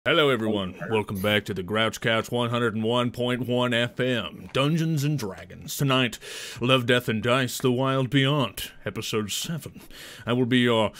Hello everyone, welcome back to the TheGrouchCouch 101.1 FM, Dungeons & Dragons. Tonight, Love, Death, and Dice, The Wild Beyond, Episode 7. I will be your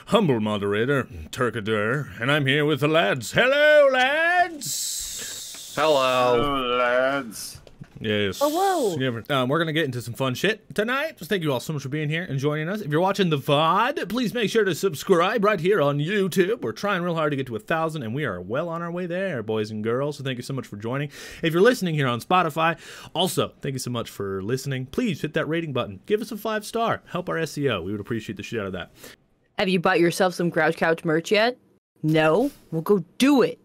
humble moderator, Turkadur, and I'm here with the lads. Hello, lads! Hello. Hello, lads. Yes. Hello. We're going to get into some fun shit tonight. Just thank you all so much for being here and joining us. If you're watching the VOD, please make sure to subscribe right here on YouTube. We're trying real hard to get to 1,000, and we are well on our way there, boys and girls. So thank you so much for joining. If you're listening here on Spotify, also, thank you so much for listening. Please hit that rating button. Give us a 5-star. Help our SEO. We would appreciate the shit out of that. Have you bought yourself some GrouchCouch merch yet? No? Well, go do it.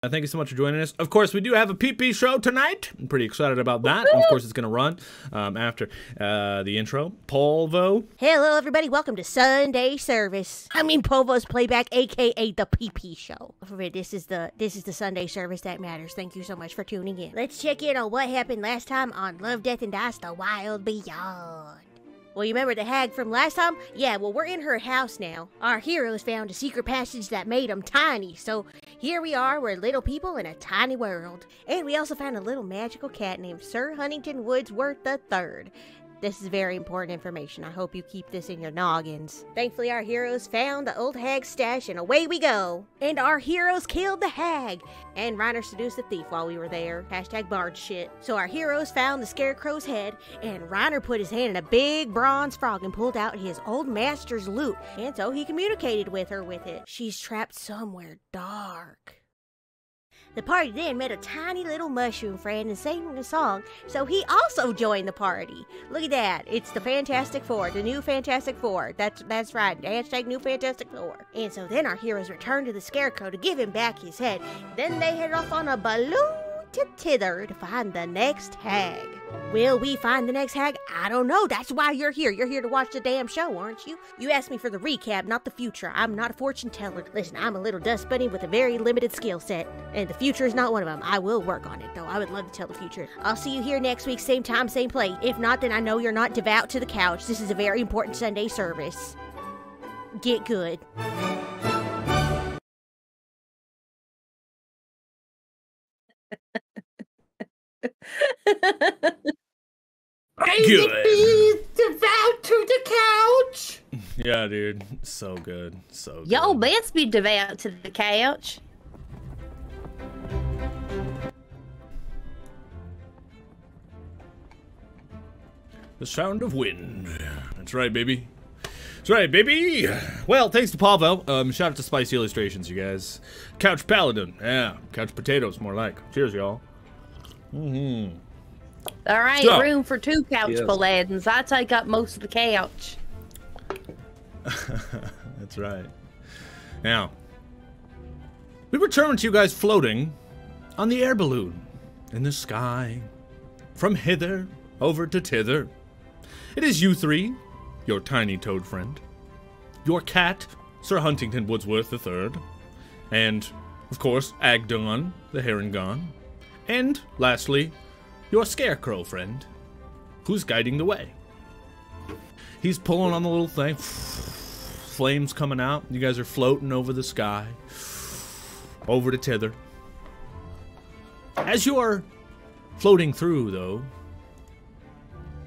Thank you so much for joining us. Of course, we do have a PP show tonight. I'm pretty excited about that. Of course, it's going to run after the intro. Polvo. Hello, everybody. Welcome to Sunday Service. I mean, Polvo's Playback, a.k.a. the PP show. This is the Sunday service that matters. Thank you so much for tuning in. Let's check in on what happened last time on Love, Death, and Dice, The Wild Beyond. Well, you remember the hag from last time? Yeah, well, we're in her house now. Our heroes found a secret passage that made them tiny, so here we are, we're little people in a tiny world. And we also found a little magical cat named Sir Huntington Woodsworth III. This is very important information. I hope you keep this in your noggins. Thankfully, our heroes found the old hag's stash, and away we go. And our heroes killed the hag. And Reiner seduced the thief while we were there. Hashtag bard shit. So our heroes found the scarecrow's head, and Reiner put his hand in a big bronze frog and pulled out his old master's loot. And so he communicated with her with it. She's trapped somewhere dark. The party then met a tiny little mushroom friend and sang a song, so he also joined the party. Look at that. It's the Fantastic Four, the new Fantastic Four. That's right. Hashtag new Fantastic Four. And so then our heroes returned to the Scarecrow to give him back his head. Then they headed off on a balloon to Tither to find the next hag. Will we find the next hag? I don't know. That's why you're here. You're here to watch the damn show, aren't you? You asked me for the recap, not the future. I'm not a fortune teller. Listen, I'm a little dust bunny with a very limited skill set, and the future is not one of them. I will work on it, though. I would love to tell the future. I'll see you here next week, same time, same place. If not, then I know you're not devout to the couch. This is a very important Sunday service. Get good. Good. Devout to the couch. Yeah, dude. So good. So good. Y'all best be devout to the couch. The sound of wind. That's right, baby. That's right, baby. Well, thanks to Polvo. Shout out to Spicy Illustrations, you guys. Couch Paladin. Yeah. Couch Potatoes, more like. Cheers, y'all. Mm-hmm. All right, So, room for 2 couch Yes. paladins. I take up most of the couch. That's right. Now, we return to you guys floating on the air balloon in the sky, from hither over to tither. It is you three, your tiny toad friend, your cat, Sir Huntington Woodsworth III, and, of course, Agdon, the Herongon, and, lastly, your scarecrow friend, who's guiding the way. He's pulling on the little thing, flames coming out. You guys are floating over the sky, over to Tither. As you are floating through, though,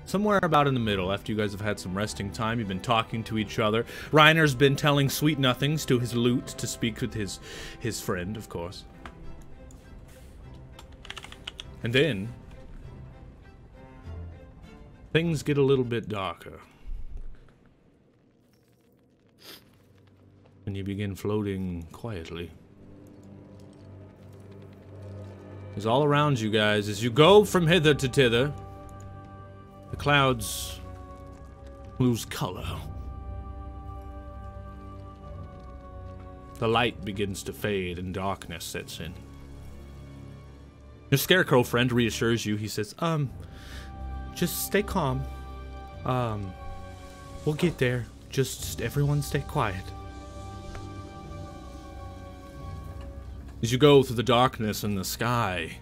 somewhere about in the middle, after you guys have had some resting time, you've been talking to each other. Reiner's been telling sweet nothings to his lute to speak with his friend, of course. And then things get a little bit darker. And you begin floating quietly. As all around you guys, as you go from hither to tither, the clouds lose color. The light begins to fade and darkness sets in. Your scarecrow friend reassures you. He says, just stay calm. We'll get there. Just everyone stay quiet. As you go through the darkness in the sky,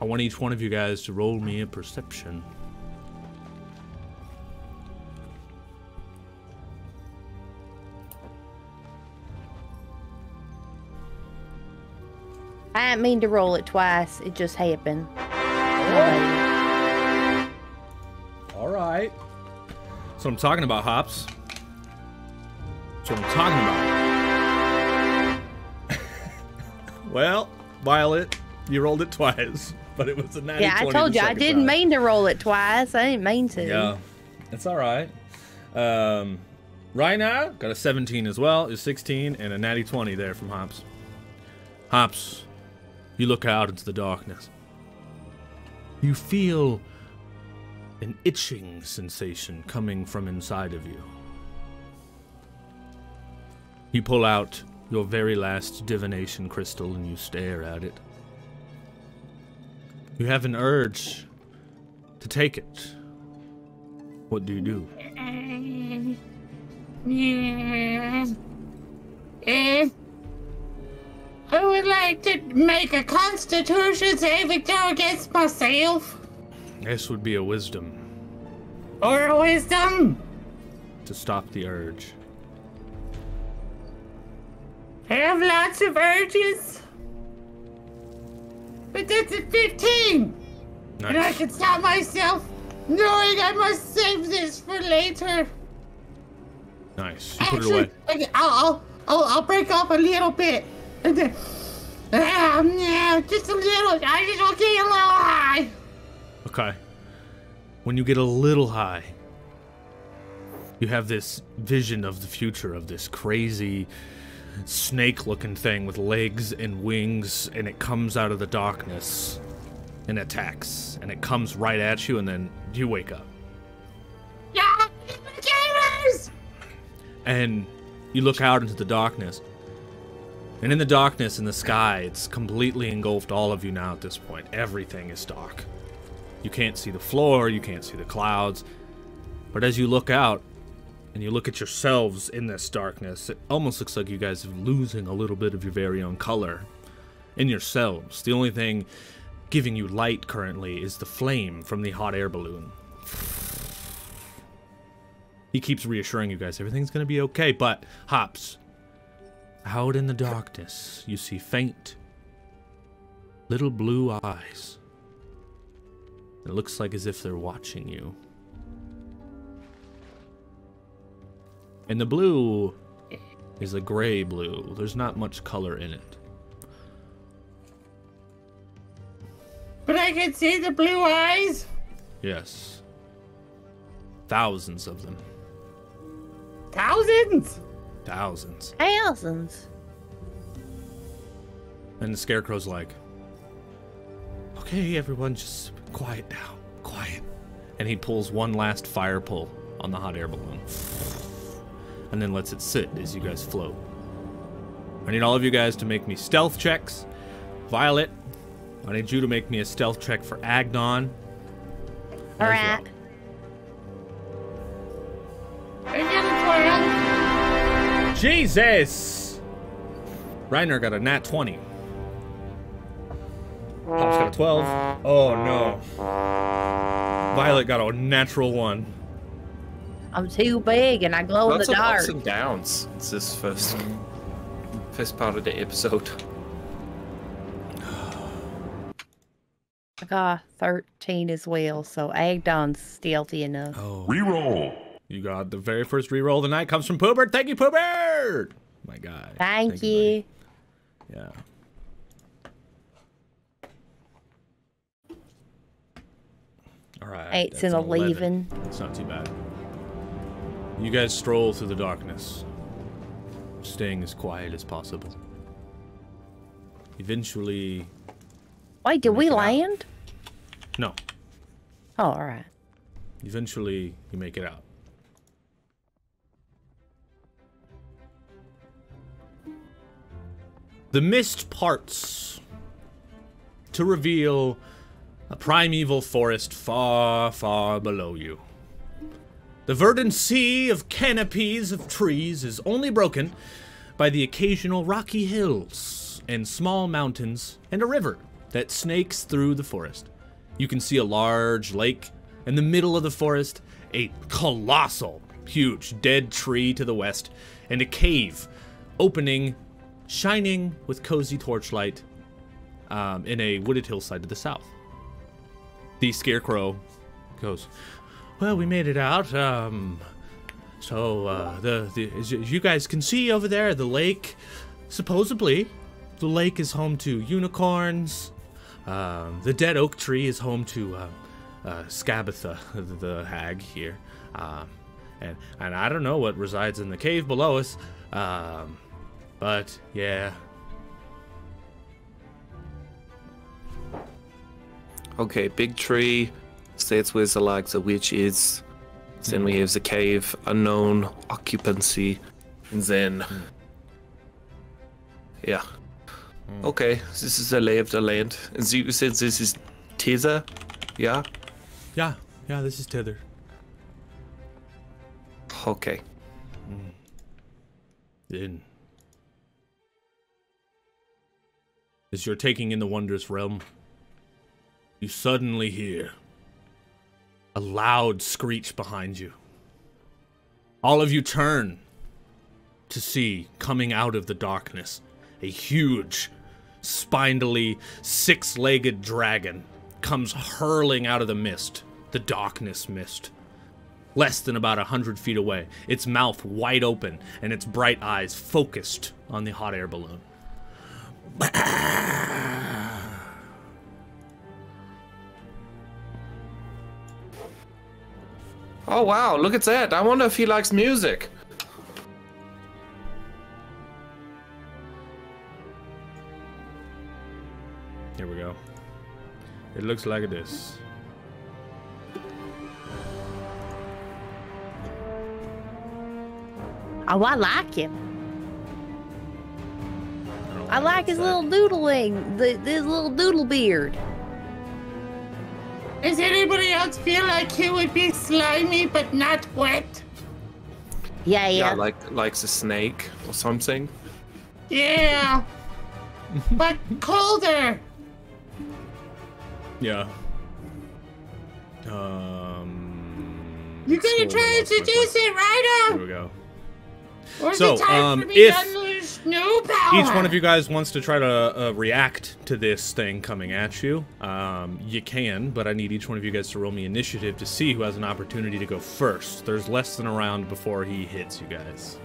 I want each one of you guys to roll me a perception. I didn't mean to roll it twice. It just happened. All right. That's what I'm talking about, Hops. That's what I'm talking about. Well, Violet, you rolled it twice, but it was a 90. Yeah, I told you I didn't mean to roll it twice. I didn't mean to. Yeah, it's all right. Rhina got a 17 as well, is 16, and a natty 20 there from Hops. Hops, you look out into the darkness. You feel an itching sensation coming from inside of you. You pull out your very last divination crystal and you stare at it. You have an urge to take it. What do you do? I would like to make a constitution saving throw against myself. This would be a wisdom Or a wisdom. to stop the urge. I have lots of urges. But that's a 15. And I Nice. can stop myself knowing I must save this for later. Nice. You put it away. Actually, okay, I'll break off a little bit. And then, yeah, just a little. I just want to get a little high. Okay. When you get a little high, you have this vision of the future of this crazy snake-looking thing with legs and wings, and it comes out of the darkness and attacks, and it comes right at you, and then you wake up. Yeah, gamers! And you look out into the darkness, and in the darkness in the sky, it's completely engulfed all of you now at this point. Everything is dark. You can't see the floor, you can't see the clouds, but as you look out, and you look at yourselves in this darkness, it almost looks like you guys are losing a little bit of your very own color in yourselves. The only thing giving you light currently is the flame from the hot air balloon. He keeps reassuring you guys everything's going to be okay, but Hops, out in the darkness, you see faint little blue eyes. It looks like as if they're watching you. And the blue is a gray blue. There's not much color in it. But I can see the blue eyes. Yes. Thousands of them. Thousands. Thousands. Thousands. And the Scarecrow's like, okay, everyone, just quiet now. Quiet. And he pulls one last fire pull on the hot air balloon. And then lets it sit as you guys float. I need all of you guys to make me stealth checks. Violet, I need you to make me a stealth check for Agnon. All right. I get a 12. Jesus! Reiner got a nat 20. Pop's got a 12. Oh no. Violet got a natural 1. I'm too big and I glow in Lots the of dark. ups and downs. It's this first part of the episode. I got 13 as well, so Agdon's stealthy enough. Oh. Reroll. You got the very first reroll of the night comes from Poobert. Thank you, Poobert! My guy. Thank you. buddy. Yeah. Alright. 8's that's and an 11. 11. That's not too bad. You guys stroll through the darkness, staying as quiet as possible. Eventually... Wait, did we Make it out. land? No. Oh, all right. Eventually, you make it out. The mist parts to reveal a primeval forest far, far below you. The verdant sea of canopies of trees is only broken by the occasional rocky hills and small mountains and a river that snakes through the forest. You can see a large lake in the middle of the forest, a colossal, huge dead tree to the west, and a cave opening, shining with cozy torchlight in a wooded hillside to the south. The scarecrow goes, well, we made it out. So as you guys can see over there, the lake, supposedly, the lake is home to unicorns. The dead oak tree is home to Scabatha, the hag here. And I don't know what resides in the cave below us. But yeah. Okay, big tree. States where the like the witch is. Then we have the cave, unknown occupancy, and then yeah. Okay, this is the lay of the land. And you said this is Tither, yeah? Yeah, this is Tither. Okay. Then, as you're taking in the wondrous realm, you suddenly hear a loud screech behind you. All of you turn to see, coming out of the darkness, a huge, spindly, six-legged dragon comes hurling out of the mist, the darkness mist. Less than about 100 feet away, its mouth wide open and its bright eyes focused on the hot air balloon. Oh wow, look at that. I wonder if he likes music. Here we go. It looks like this. Oh, I like him. I like his little doodling, his little doodle beard. Does anybody else feel like he would be slimy but not wet? Yeah. Like the snake or something. Yeah. But colder. Yeah. You gonna try and seduce it, right Here up? we go. Or is So, it time for me if to unleash new power? Each one of you guys wants to try to react to this thing coming at you. You can, but I need each one of you guys to roll me initiative to see who has an opportunity to go first. There's less than a round before he hits you guys.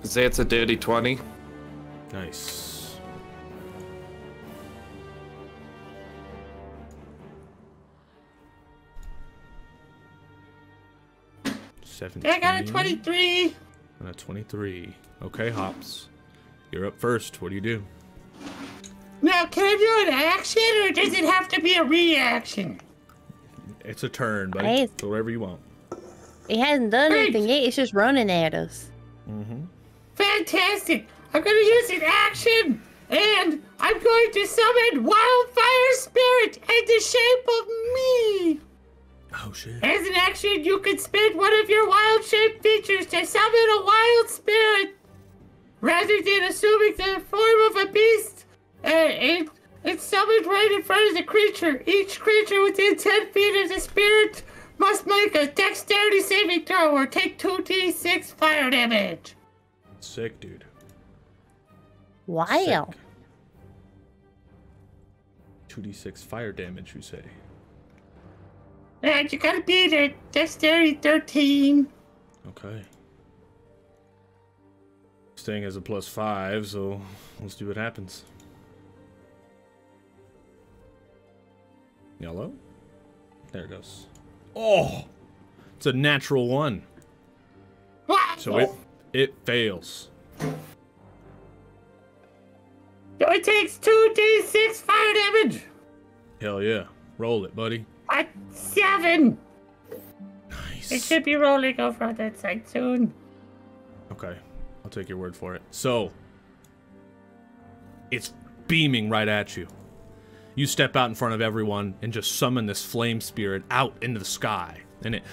That's a dirty 20. Nice. I got a 23. And a 23. Okay, Hops. You're up first. What do you do? Now, can I do an action, or does it have to be a reaction? It's a turn, buddy. Hey. So whatever you want. He hasn't done Great. anything yet. It's just running at us. Mm-hmm. Fantastic. I'm going to use an action, and I'm going to summon Wildfire Spirit in the shape of me. Oh, shit. As an action, you can spend one of your wild shape features to summon a wild spirit. Rather than assuming the form of a beast, it's summoned right in front of the creature. Each creature within 10 feet of the spirit must make a dexterity saving throw or take 2d6 fire damage. Sick, dude. Wow. Sick. 2d6 fire damage, you say? And you gotta beat it. Dexterity 13. Okay. This thing has a +5, so let's see what happens. Yellow? There it goes. Oh! It's a natural 1. What? So it fails. So it takes 2d6 fire damage. Hell yeah. Roll it, buddy. At 7. Nice. It should be rolling over on that side soon. Okay. I'll take your word for it. So, it's beaming right at you. You step out in front of everyone and just summon this flame spirit out into the sky. And it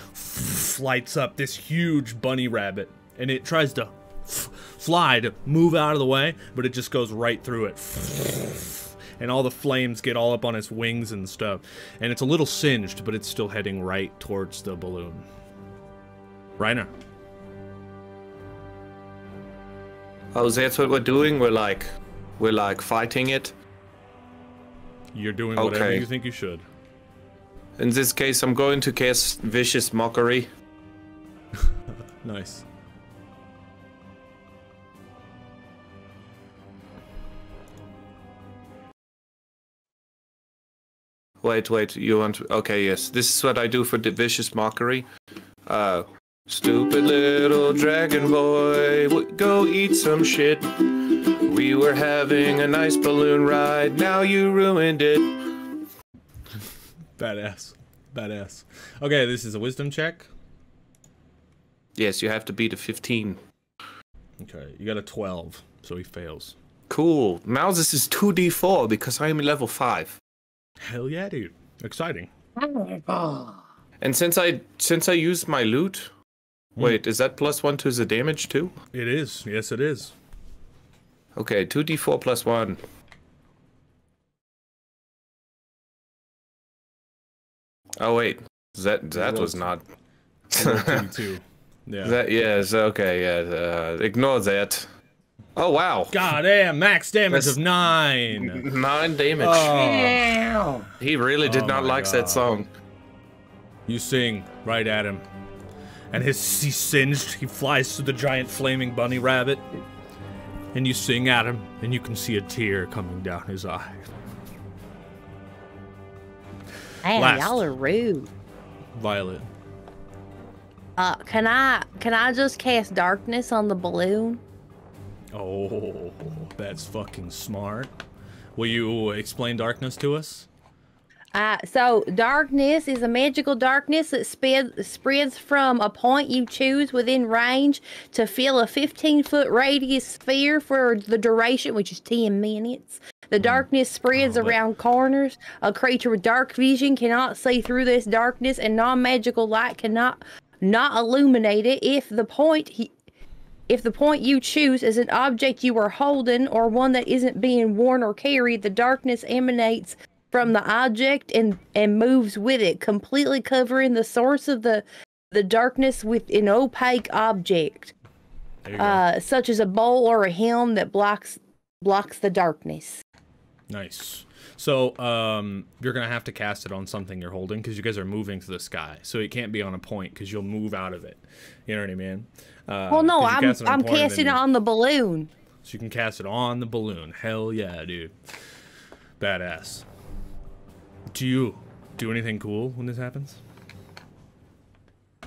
lights up this huge bunny rabbit. And it tries to fly to move out of the way, but it just goes right through it. And all the flames get all up on its wings and stuff. And it's a little singed, but it's still heading right towards the balloon. Reiner. Oh, that's what we're doing? We're like fighting it? You're doing whatever Okay. you think you should. In this case, I'm going to cast Vicious Mockery. Nice. Wait, you want to... Okay, yes. This is what I do for the Vicious Mockery. Stupid little dragon boy, go eat some shit. We were having a nice balloon ride, now you ruined it. Badass. Badass. Okay, this is a wisdom check. Yes, you have to beat a 15. Okay, you got a 12, so he fails. Cool. Now this is 2d4 because I am level 5. Hell yeah, dude. Exciting. And since I used my loot, wait, is that +1 to the damage too? It is. Yes, it is. Okay, 2d4 plus 1. Oh wait, that was not. 22. Yeah. That yes, okay, yeah. Ignore that. Oh wow. God damn, max damage That's- of 9. 9 damage. Oh. He really did Oh not my like that God. song. You sing right at him. And he's singed. He flies to the giant flaming bunny rabbit. And you sing at him, and you can see a tear coming down his eye. Man, Last. y'all are rude. Violet. Can I just cast darkness on the balloon? Oh, that's fucking smart. Will you explain darkness to us? So darkness is a magical darkness that spreads from a point you choose within range to fill a 15-foot radius sphere for the duration, which is 10 minutes. The darkness spreads around corners. A creature with dark vision cannot see through this darkness, and non-magical light cannot illuminate it if the point you choose is an object you are holding or one that isn't being worn or carried. The darkness emanates from the object and moves with it, completely covering the source of the darkness with an opaque object, There you go. such as a bowl or a helm that blocks the darkness. Nice. So, you're gonna have to cast it on something you're holding because you guys are moving to the sky. So it can't be on a point because you'll move out of it. You know what I mean? Well, no, 'cause you cast it on a I'm point and then casting it you- on the balloon. So you can cast it on the balloon. Hell yeah, dude. Badass. Do you do anything cool when this happens?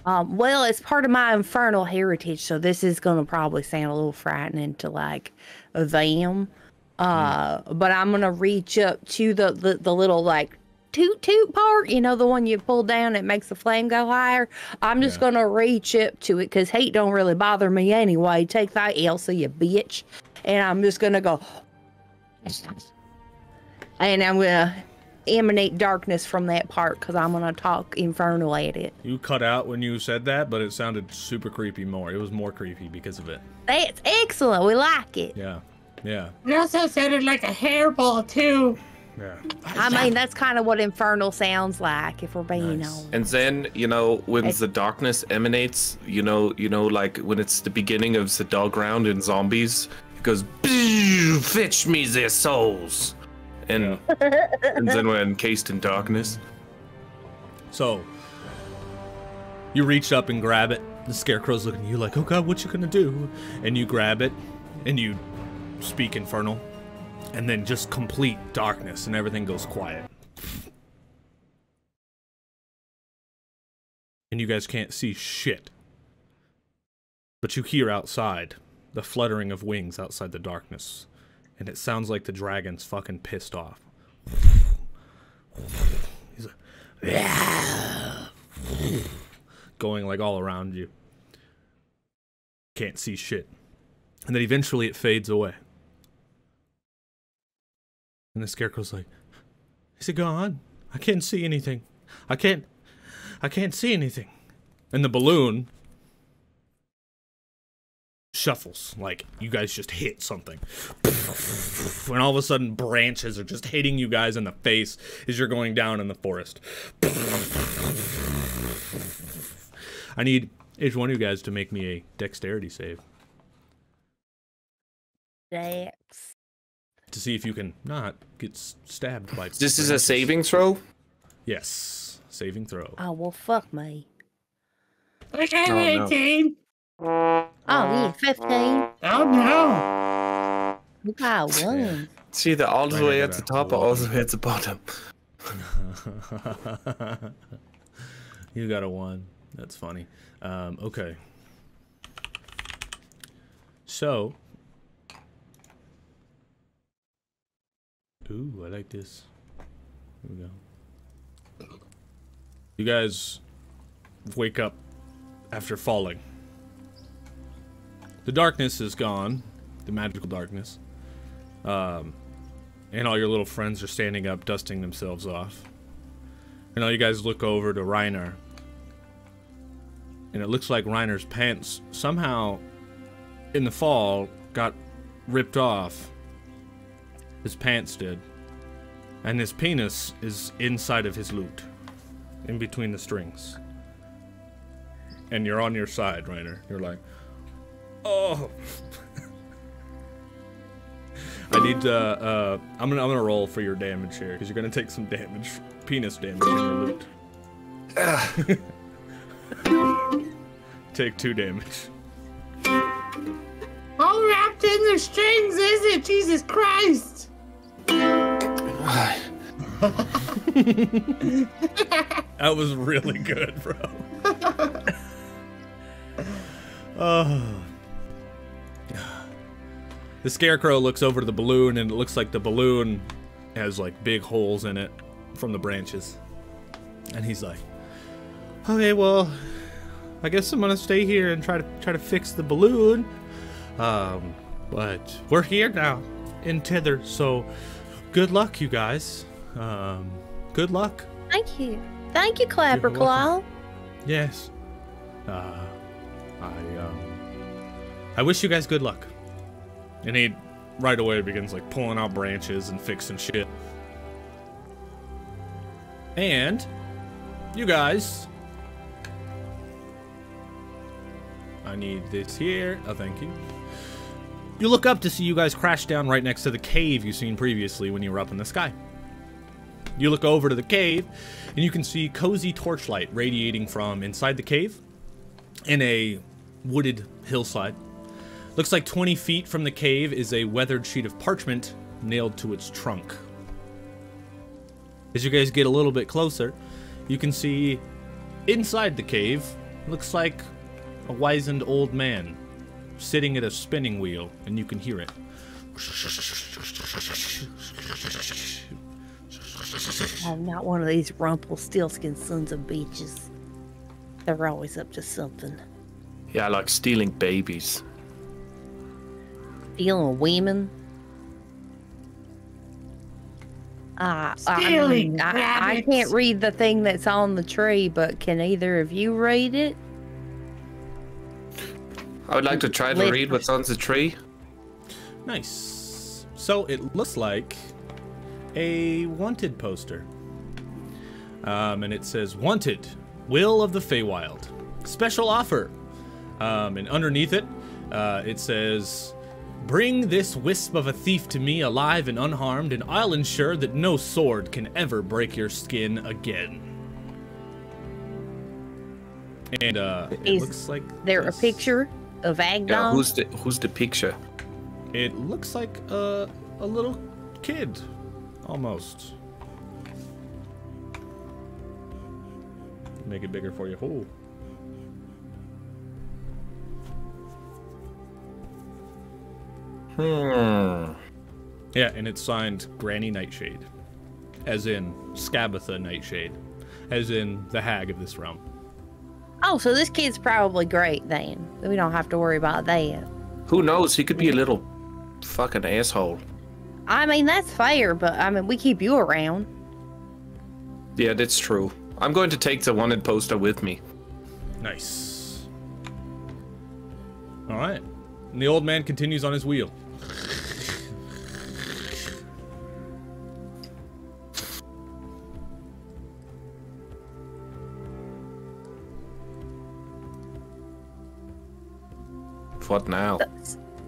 Well, it's part of my infernal heritage, so this is gonna probably sound a little frightening to like them. But I'm gonna reach up to the little like toot part, you know, the one you pull down that makes the flame go higher. I'm just gonna reach up to it because heat don't really bother me anyway. Take that, Elsa, you bitch. And I'm just gonna go, and I'm gonna emanate darkness from that part because I'm gonna talk infernal at it. You cut out when you said that, but it sounded super creepy more. It was more creepy because of it. That's excellent. We like it. Yeah. Yeah. It also sounded like a hairball, too. Yeah. I mean, that's kind of what infernal sounds like, if we're being Nice. honest. And then, you know, when the darkness emanates, you know, like when it's the beginning of the dog round in zombies, it goes, "Boo, fetch me their souls." And and then we're encased in darkness. So, you reach up and grab it. The scarecrow's looking at you like, oh god, what you gonna do? And you grab it, and you speak infernal. And then just complete darkness, and everything goes quiet. And you guys can't see shit. But you hear outside the fluttering of wings outside the darkness. And it sounds like the dragon's fucking pissed off. He's like, going like all around you. Can't see shit. And then eventually it fades away. And the scarecrow's like, is it gone? I can't see anything. I can't see anything. And the balloon shuffles, like you guys just hit something. And all of a sudden branches are just hitting you guys in the face as you're going down in the forest. I need each one of you guys to make me a dexterity save. Dex. To see if you can not get stabbed by. This is a saving throw? Yes. Saving throw. Oh, well, fuck me. Okay, Oh, no. 18. Oh, yeah, 15. Oh no. You got one. It's either all the Right, way I at the gotta top or roll all the way at the bottom. You got a 1. That's funny. Okay. So. Ooh, I like this. Here we go. You guys wake up after falling. The darkness is gone. The magical darkness. And all your little friends are standing up, dusting themselves off. And all you guys look over to Reiner. And it looks like Reiner's pants somehow, in the fall, got ripped off. His pants did. And his penis is inside of his lute. In between the strings. And you're on your side, Reiner. You're like, oh. I need to, I'm gonna roll for your damage here, because you're gonna take some damage, penis damage in your loot. Take 2 damage. All wrapped in the strings, is it? Jesus Christ. That was really good, bro. Oh. The scarecrow looks over to the balloon, and it looks like the balloon has like big holes in it from the branches. And he's like, okay, well, I guess I'm gonna stay here and try to fix the balloon. But we're here now in Tither, so good luck, you guys. Good luck. Thank you. Thank you, Clapper You're Claw. welcome. Yes. I wish you guys good luck. And he right away begins like pulling out branches and fixing shit. And you guys, I need this here. Oh, thank you. You look up to see you guys crash down right next to the cave you've seen previously when you were up in the sky. You look over to the cave, and you can see cozy torchlight radiating from inside the cave in a wooded hillside. Looks like 20 feet from the cave is a weathered sheet of parchment nailed to its trunk. As you guys get a little bit closer, you can see inside the cave, looks like a wizened old man sitting at a spinning wheel, and you can hear it. I'm not one of these Rumpelstiltskin sons of bitches. They're always up to something. Yeah, like stealing babies. Stealing women. Stealing I rabbits. can't read the thing that's on the tree, but can either of you read it? I would like to try to read what's on the tree. Nice. So it looks like a wanted poster. And it says, wanted, Will of the Feywild. Special offer. And underneath it, it says, bring this wisp of a thief to me alive and unharmed, and I'll ensure that no sword can ever break your skin again. And it looks like There a this. picture of Agdon? Yeah, who's the picture? It looks like a little kid, almost. Make it bigger for you. Oh. Yeah, and it's signed Granny Nightshade, as in Scabatha Nightshade, as in the hag of this realm. Oh, so this kid's probably great then. We don't have to worry about that. Who knows? He could be a little fucking asshole. I mean, that's fair, but I mean, we keep you around. Yeah, that's true. I'm going to take the wanted poster with me. Nice. All right. And the old man continues on his wheel. What now?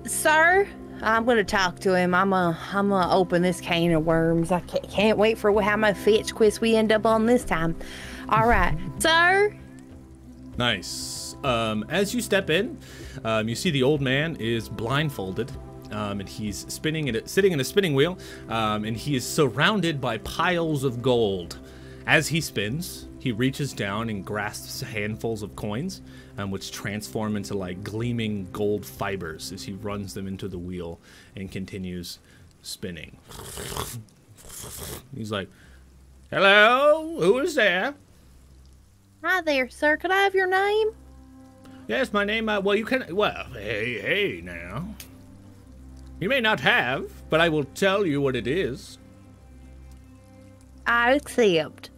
Sir, I'm gonna talk to him. I'm gonna open this can of worms. I can't wait for how much fetch quest we end up on this time. All right, sir. Nice. As you step in, you see the old man is blindfolded, and he's sitting in a spinning wheel, and he is surrounded by piles of gold. As he spins, he reaches down and grasps handfuls of coins, which transform into like gleaming gold fibers as he runs them into the wheel and continues spinning. He's like, "Hello, who is there?" Hi there, sir. Could I have your name? Yes, my name, hey now. You may not have, but I will tell you what it is. I accept.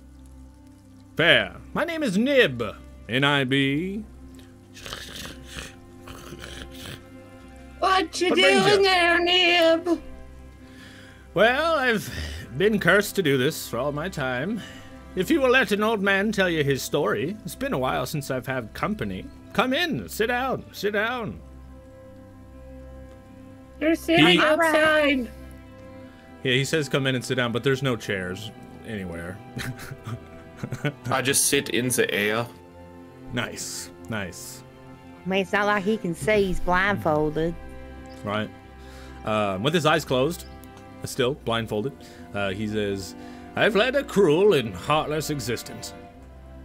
Fair. My name is Nib, N-I-B. What you doing there, Nib? Well, I've been cursed to do this for all my time. If you will let an old man tell you his story, it's been a while since I've had company. Come in, sit down, sit down. You're sitting outside. Yeah, he says come in and sit down, but there's no chairs anywhere. I just sit in the air. Nice, nice. I mean, it's not like he can see he's blindfolded. Right. With his eyes closed, still blindfolded, he says, I've led a cruel and heartless existence.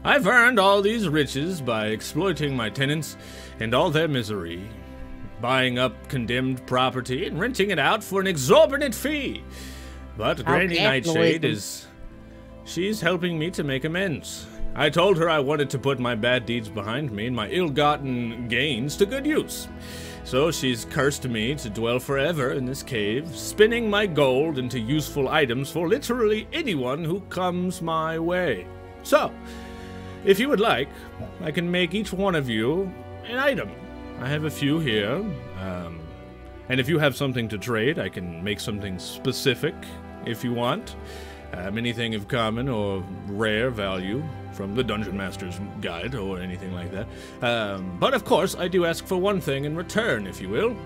I've earned all these riches by exploiting my tenants and all their misery, buying up condemned property and renting it out for an exorbitant fee. But Granny Nightshade she's helping me to make amends. I told her I wanted to put my bad deeds behind me and my ill-gotten gains to good use. So she's cursed me to dwell forever in this cave, spinning my gold into useful items for literally anyone who comes my way. So, if you would like, I can make each one of you an item. I have a few here, and if you have something to trade, I can make something specific if you want. Anything of common or rare value from the Dungeon Master's Guide or anything like that. But of course, I do ask for one thing in return, if you will.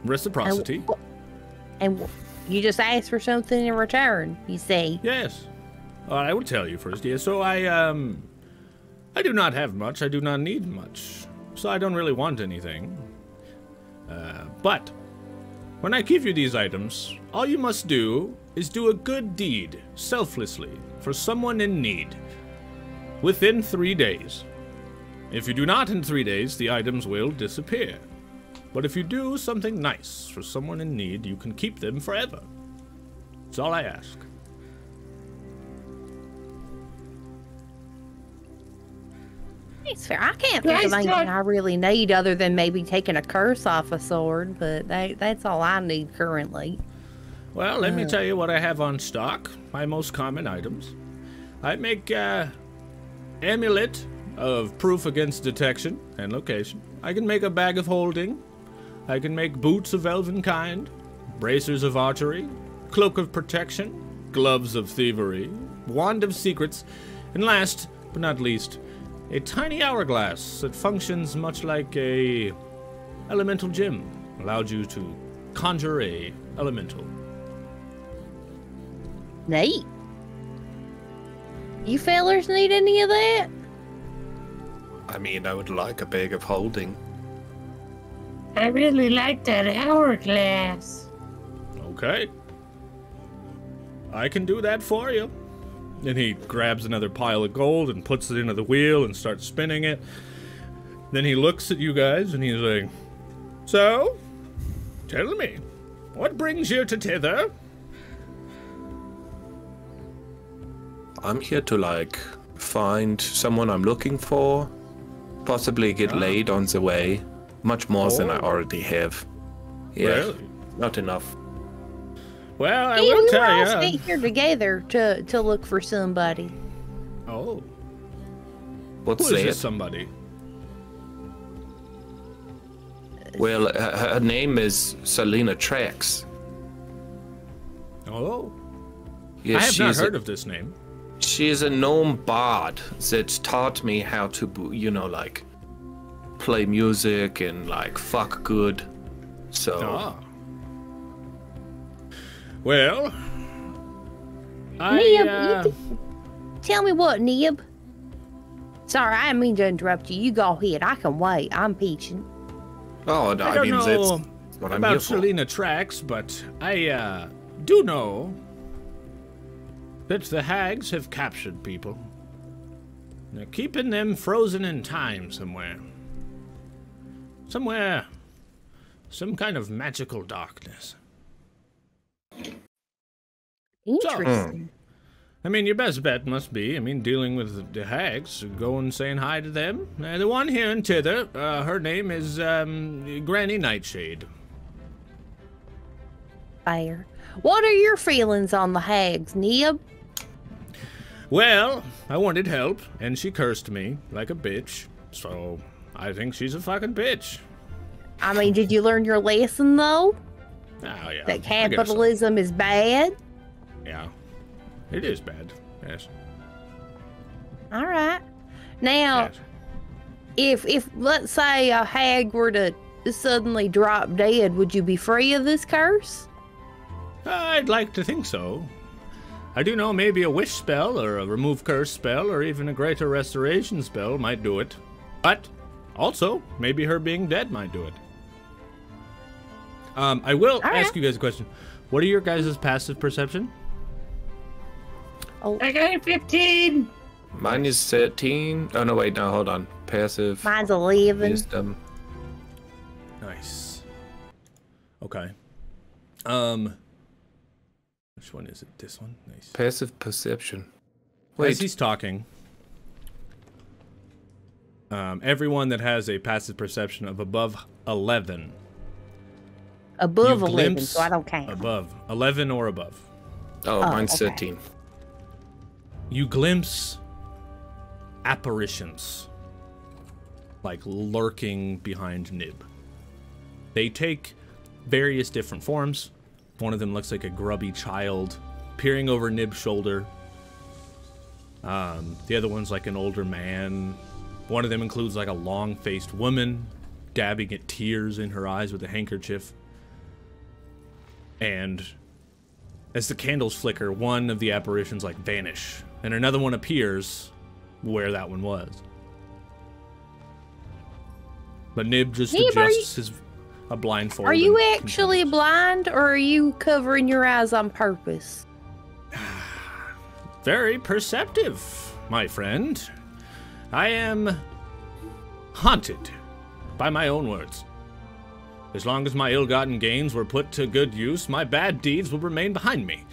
Reciprocity. And you just asked for something in return, you say? Yes. I will tell you first. Yeah, so I do not have much. I do not need much. So I don't really want anything. But when I give you these items, all you must do is do a good deed, selflessly, for someone in need, within 3 days. If you do not in 3 days, the items will disappear. But if you do something nice for someone in need, you can keep them forever. That's all I ask. It's fair. I can't think of anything I really need other than maybe taking a curse off a sword, but that's all I need currently. Well, let me tell you what I have on stock. My most common items. I make amulet of proof against detection and location. I can make a bag of holding. I can make boots of elven kind, bracers of archery, cloak of protection, gloves of thievery, wand of secrets, and last but not least, a tiny hourglass that functions much like a elemental gem, allowed you to conjure a elemental. Neat. You fellers need any of that? I mean, I would like a bag of holding. I really like that hourglass. Okay. I can do that for you. And he grabs another pile of gold and puts it into the wheel and starts spinning it. Then he looks at you guys and he's like, so, tell me, what brings you to Tither? I'm here to, like, find someone I'm looking for, possibly get laid on the way. Much more than I already have. Yeah, Really? not enough. Well, I We will all tell stay you. here together to look for somebody. Oh, What's who is that? this somebody? Well, her name is Selena Trax. Oh, Yeah, I have not she's heard of this name. She's a gnome bard that taught me how to, like, play music and like fuck good. So Ah. Well, Nib, tell me what, Nib. Sorry, I didn't mean to interrupt you. You go ahead. I can wait. I'm peaching. oh, no, I I don't mean know that's what I'm here about for. Selena tracks, but I do know that the hags have captured people. They're keeping them frozen in time somewhere. Somewhere. Some kind of magical darkness. Interesting. I mean, your best bet must be, dealing with the hags, go and saying hi to them. The one here in Tither, her name is Granny Nightshade. Fair. What are your feelings on the hags, Nib? Well, I wanted help, and she cursed me like a bitch, so I think she's a fucking bitch. I mean, did you learn your lesson, though? Oh, yeah. That I guess so. capitalism is bad? Yeah. It is bad, yes. All right. Now, Yes. if let's say a hag were to suddenly drop dead, would you be free of this curse? I'd like to think so. I do know maybe a wish spell, or a remove curse spell, or even a greater restoration spell might do it. But, also, maybe her being dead might do it. I will ask you guys a question. What are your guys' passive perception? I got a 15. Mine is 13. Oh no, wait, no, hold on. Passive Mine's 11. wisdom. Nice. Okay. Which one is it? This one? Nice. Passive perception. As Wait, he's talking, everyone that has a passive perception of above 11. Above you 11, glimpse so I don't count. Above. 11 or above. oh, mine's okay. 13. You glimpse apparitions, like lurking behind Nib. They take various different forms. One of them looks like a grubby child peering over Nib's shoulder. The other one's like an older man. One of them includes like a long-faced woman dabbing at tears in her eyes with a handkerchief. And as the candles flicker, one of the apparitions like vanish, and another one appears where that one was. But Nib just adjusts a blindfold. Are you and actually continues. blind, or are you covering your eyes on purpose? Very perceptive, my friend. I am haunted by my own words. As long as my ill-gotten gains were put to good use, my bad deeds will remain behind me.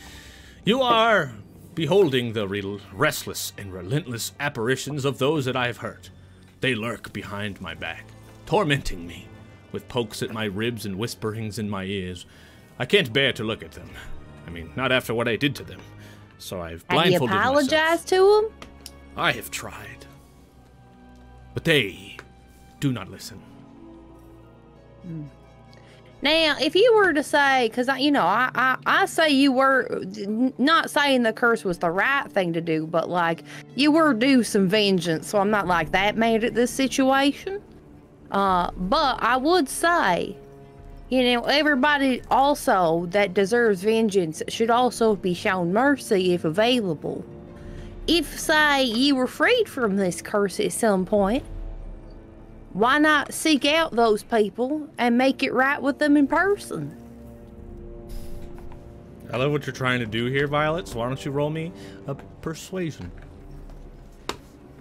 You are beholding the restless and relentless apparitions of those that I have hurt. They lurk behind my back, tormenting me, with pokes at my ribs and whisperings in my ears. I can't bear to look at them. Not after what I did to them. So I've Have you blindfolded myself. apologized to him? I have tried. But they do not listen. Now, if you were to say, because I say you were not saying the curse was the right thing to do, but like you were due some vengeance, so I'm not like that mad at this situation. But I would say, everybody also that deserves vengeance should also be shown mercy if available. If, say, you were freed from this curse at some point, why not seek out those people and make it right with them in person? I love what you're trying to do here, Violet, so why don't you roll me a persuasion?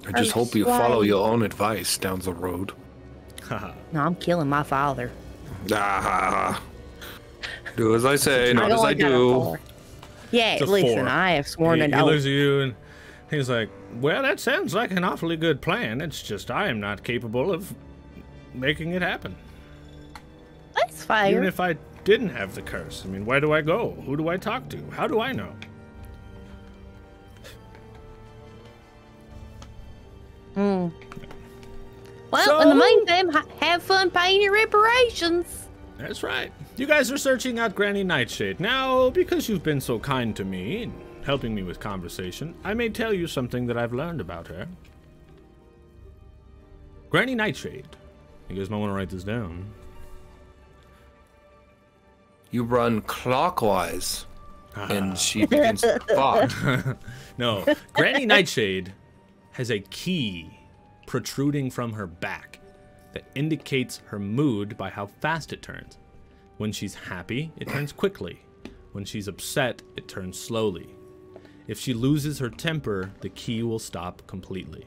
I just hope you follow your own advice down the road. No, I'm killing my father. Ah, do as I say, not as I only got a do. 4. Yeah, It's a listen, 4. I have sworn an He oath. looks at you and he's like, well, that sounds like an awfully good plan. It's just I am not capable of making it happen. That's fair. Even if I didn't have the curse. Where do I go? Who do I talk to? How do I know? Well, in the meantime, have fun paying your reparations. That's right. You guys are searching out Granny Nightshade. Now, because you've been so kind to me and helping me with conversation, I may tell you something that I've learned about her. Granny Nightshade You guys might want to write this down. You run clockwise, and she begins to bark. No, Granny Nightshade has a key protruding from her back that indicates her mood by how fast it turns. When she's happy, it turns quickly. When she's upset, it turns slowly. If she loses her temper, the key will stop completely.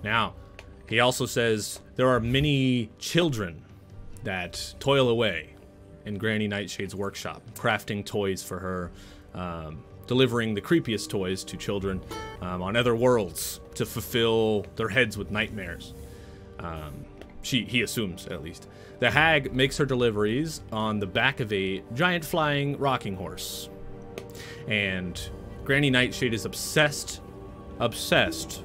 Now, he also says there are many children that toil away in Granny Nightshade's workshop, crafting toys for her, delivering the creepiest toys to children on other worlds to fulfill their heads with nightmares. He assumes, at least. The hag makes her deliveries on the back of a giant flying rocking horse. And Granny Nightshade is obsessed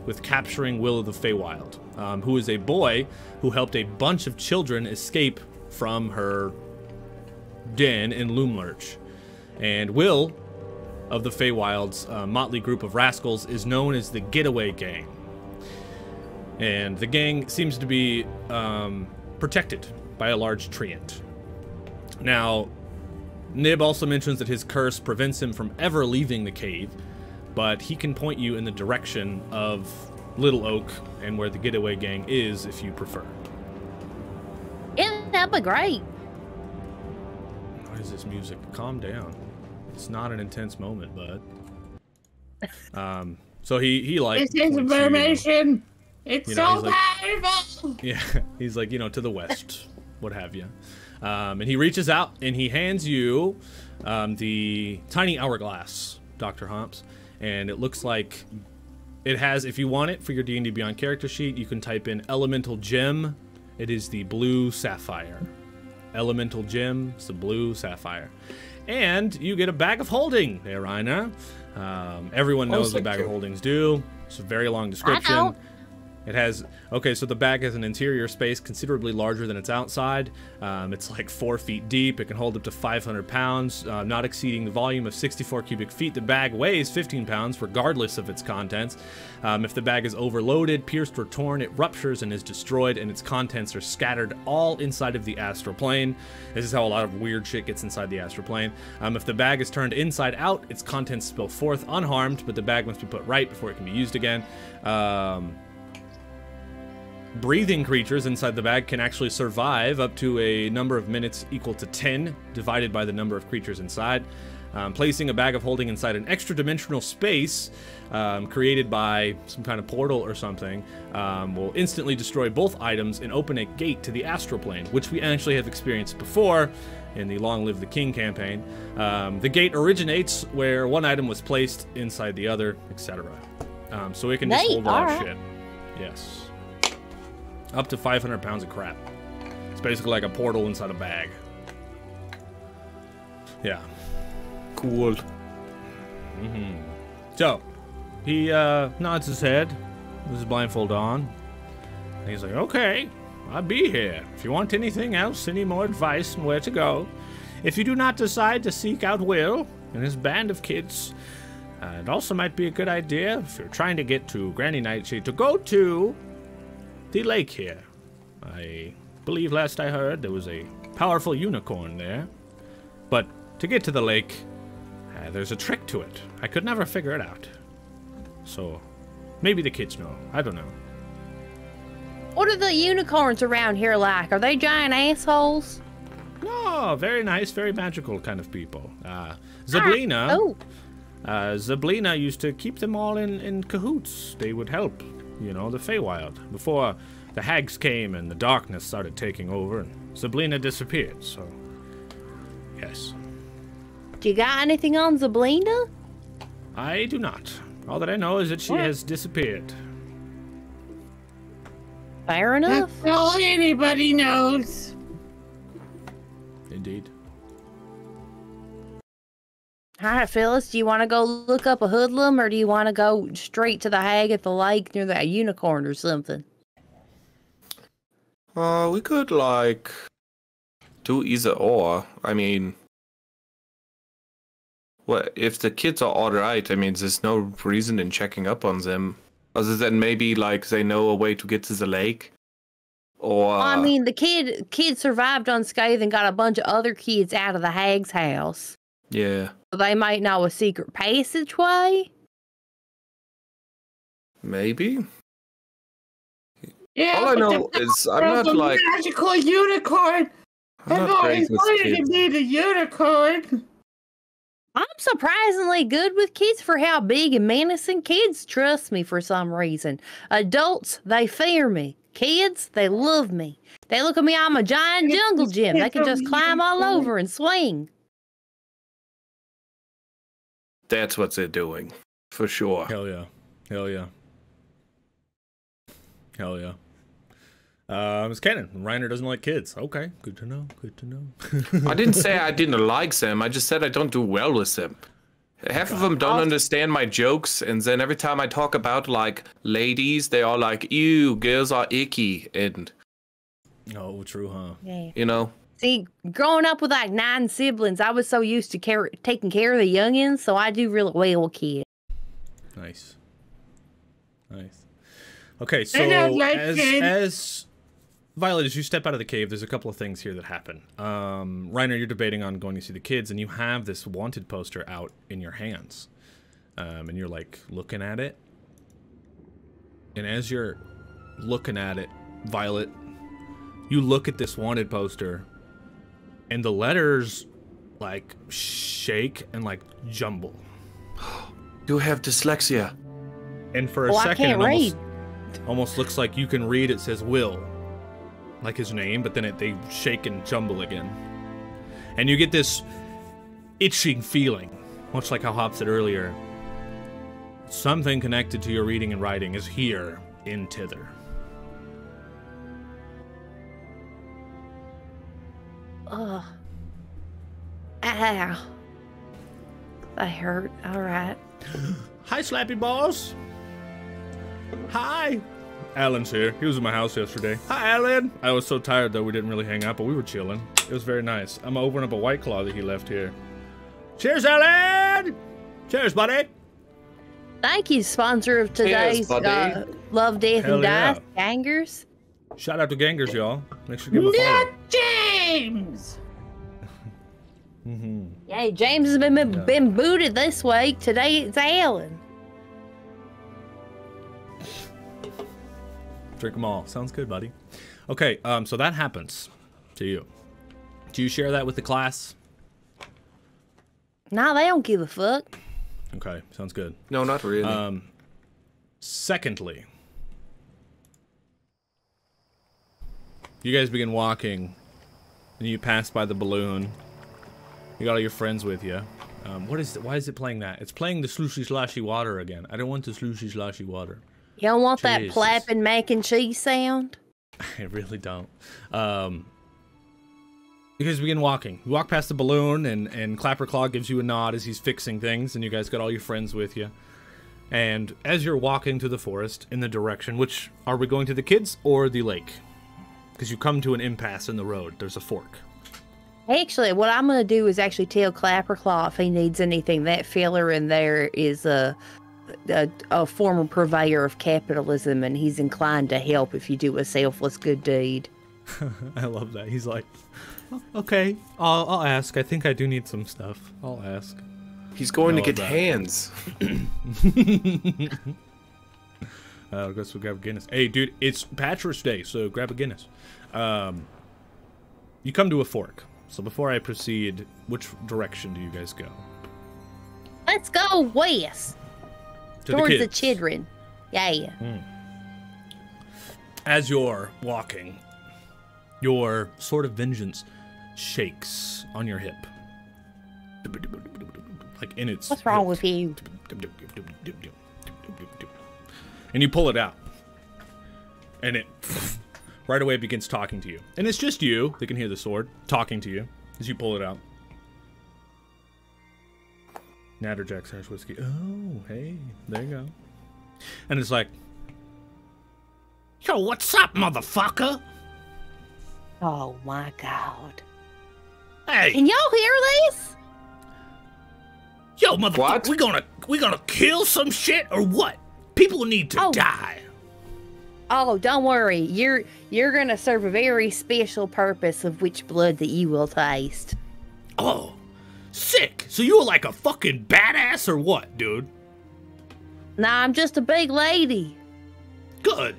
with capturing Will of the Feywild, who is a boy who helped a bunch of children escape from her den in Loomlurch. And Will of the Feywild's motley group of rascals is known as the Getaway Gang. And the gang seems to be protected by a large treant. Now, Nib also mentions that his curse prevents him from ever leaving the cave, but he can point you in the direction of Little Oak and where the Getaway Gang is if you prefer. Yeah, that'd be great. What is this music? Calm down. It's not an intense moment, bud. So he like... This is information. It's so powerful. Yeah, he's like, to the west, what have you. And he reaches out and he hands you the tiny hourglass, Dr. Humps. And it looks like it has, if you want it for your D&D Beyond character sheet, you can type in elemental gem. It is the blue sapphire. Elemental gem, it's the blue sapphire. And you get a bag of holding there, Raina. Everyone knows what bag of holdings do. It's a very long description. I don't. It has, okay, so the bag has an interior space considerably larger than its outside. It's like 4 feet deep. It can hold up to 500 pounds, not exceeding the volume of 64 cubic feet. The bag weighs 15 pounds, regardless of its contents. If the bag is overloaded, pierced, or torn, it ruptures and is destroyed, and its contents are scattered all inside of the astral plane. This is how a lot of weird shit gets inside the astral plane. If the bag is turned inside out, its contents spill forth unharmed, but the bag must be put right before it can be used again. Breathing creatures inside the bag can actually survive up to a number of minutes equal to 10, divided by the number of creatures inside. Placing a bag of holding inside an extra-dimensional space created by some kind of portal or something will instantly destroy both items and open a gate to the astral plane, which we actually have experienced before in the Long Live the King campaign. The gate originates where one item was placed inside the other, etc. So it can just hold a lot of shit. Yes. Up to 500 pounds of crap. It's basically like a portal inside a bag. Yeah. Cool. So, he nods his head with his blindfold on. And he's like, okay, I'll be here. If you want anything else, any more advice on where to go. If you do not decide to seek out Will and his band of kids, it also might be a good idea, if you're trying to get to Granny Nightshade, to go to the lake here. I believe last I heard there was a powerful unicorn there. But to get to the lake, there's a trick to it. I could never figure it out. So, maybe the kids know. I don't know. What are the unicorns around here like? Are they giant assholes? No, very nice, very magical kind of people. Zablina. Zablina used to keep them all in cahoots. They would help, the Feywild, before the hags came and the darkness started taking over and Zablina disappeared, so yes. Do you got anything on Zablina? I do not. All that I know is that she has disappeared. Fair enough. That's all anybody knows. Indeed. All right, Phyllis, do you want to go look up a hoodlum, or do you want to go straight to the hag at the lake near that unicorn or something? We could, do either or. I mean, if the kids are alright, there's no reason in checking up on them Other than maybe like they know a way to get to the lake. Or I mean, the kid survived unscathed and got a bunch of other kids out of the hag's house. yeah, So they might know a secret passageway. maybe. Yeah, All I but know the is I'm power of not a like magical unicorn. I'm I've not always great with wanted to kids. be the unicorn. I'm surprisingly good with kids for how big and menacing kids trust me for some reason. Adults, they fear me. Kids, they love me. They look at me, I'm a giant jungle gym. They can just climb all over and swing. That's what they're doing, for sure. Hell yeah. Hell yeah. Hell yeah. It's canon. Reiner doesn't like kids. Okay, good to know. Good to know. I didn't say I didn't like them. I just said I don't do well with them. Half of them don't understand my jokes, and then every time I talk about like ladies, they are like, "Ew, girls are icky," and Oh, true, huh? Yeah. you know. See, growing up with like 9 siblings, I was so used to taking care of the youngins, so I do really well with kids. Nice. Nice. Okay, so don't like kids. as Violet, as you step out of the cave, there's a couple of things here that happen. Reiner, you're debating on going to see the kids, and you have this wanted poster out in your hands. And you're like looking at it. And as you're looking at it, Violet, you look at this wanted poster, and the letters like shake and like jumble. You have dyslexia. And for a I second, can't it read. almost looks like you can read. It says Will, like his name, but then they shake and jumble again. And you get this itching feeling, much like how Hop said earlier. Something connected to your reading and writing is here in Tither. Ugh. Ow. That hurt. All right. Hi, Slappy Balls. Hi. Alan's here. He was in my house yesterday. Hi, Alan. I was so tired, though, we didn't really hang out, but we were chilling. It was very nice. I'm gonna open up a White Claw that he left here. Cheers, Alan! Cheers, buddy! Thank you, sponsor of today's buddy. Love, Death, Hell and yeah. Dice, Gangers. Shout out to Gangers, y'all. Make sure to give him a follow. Not James. Yay, James has been booted this week. Today it's Alan. Drink them all. Sounds good, buddy. Okay, so that happens to you. Do you share that with the class? Nah, they don't give a fuck. Okay, sounds good. No, not really. Secondly, you guys begin walking, and you pass by the balloon. You got all your friends with you. Why is it playing that? It's playing the slushy sloshy water again. I don't want the slushy sloshy water. You don't want that Jesus. plapping mac and cheese sound? I really don't. You guys begin walking. You walk past the balloon, and Clapperclaw gives you a nod as he's fixing things, and you guys got all your friends with you. And as you're walking to the forest in the direction, which are we going to the kids or the lake? Because you come to an impasse in the road. There's a fork. Actually, what I'm going to do is actually tell Clapperclaw if he needs anything. That fella in there is a former purveyor of capitalism, and he's inclined to help if you do a selfless good deed. I love that. He's like, "Oh, okay, I'll ask. I think I do need some stuff. I'll ask." He's going to love get that. hands. I guess we'll grab a Guinness. Hey, dude, it's Patrick's Day, so grab a Guinness. You come to a fork. So before I proceed, which direction do you guys go? Let's go west. To Towards the kids. children. Yeah. As you're walking, your sword of vengeance shakes on your hip. Like in its What's wrong hilt. with you? And you pull it out. And it right away begins talking to you. And it's just you, they can hear the sword, talking to you as you pull it out. Natterjack's Irish Whiskey. Oh, hey, there you go. And it's like, yo, what's up, motherfucker? Oh my god. Hey, Can y'all hear this? yo, motherfucker, What? we gonna kill some shit or what? People need to Oh. die. Oh, don't worry. You're gonna serve a very special purpose of which blood that you will taste. Oh, sick. So you were like a fucking badass or what, dude? Nah, I'm just a big lady. Good.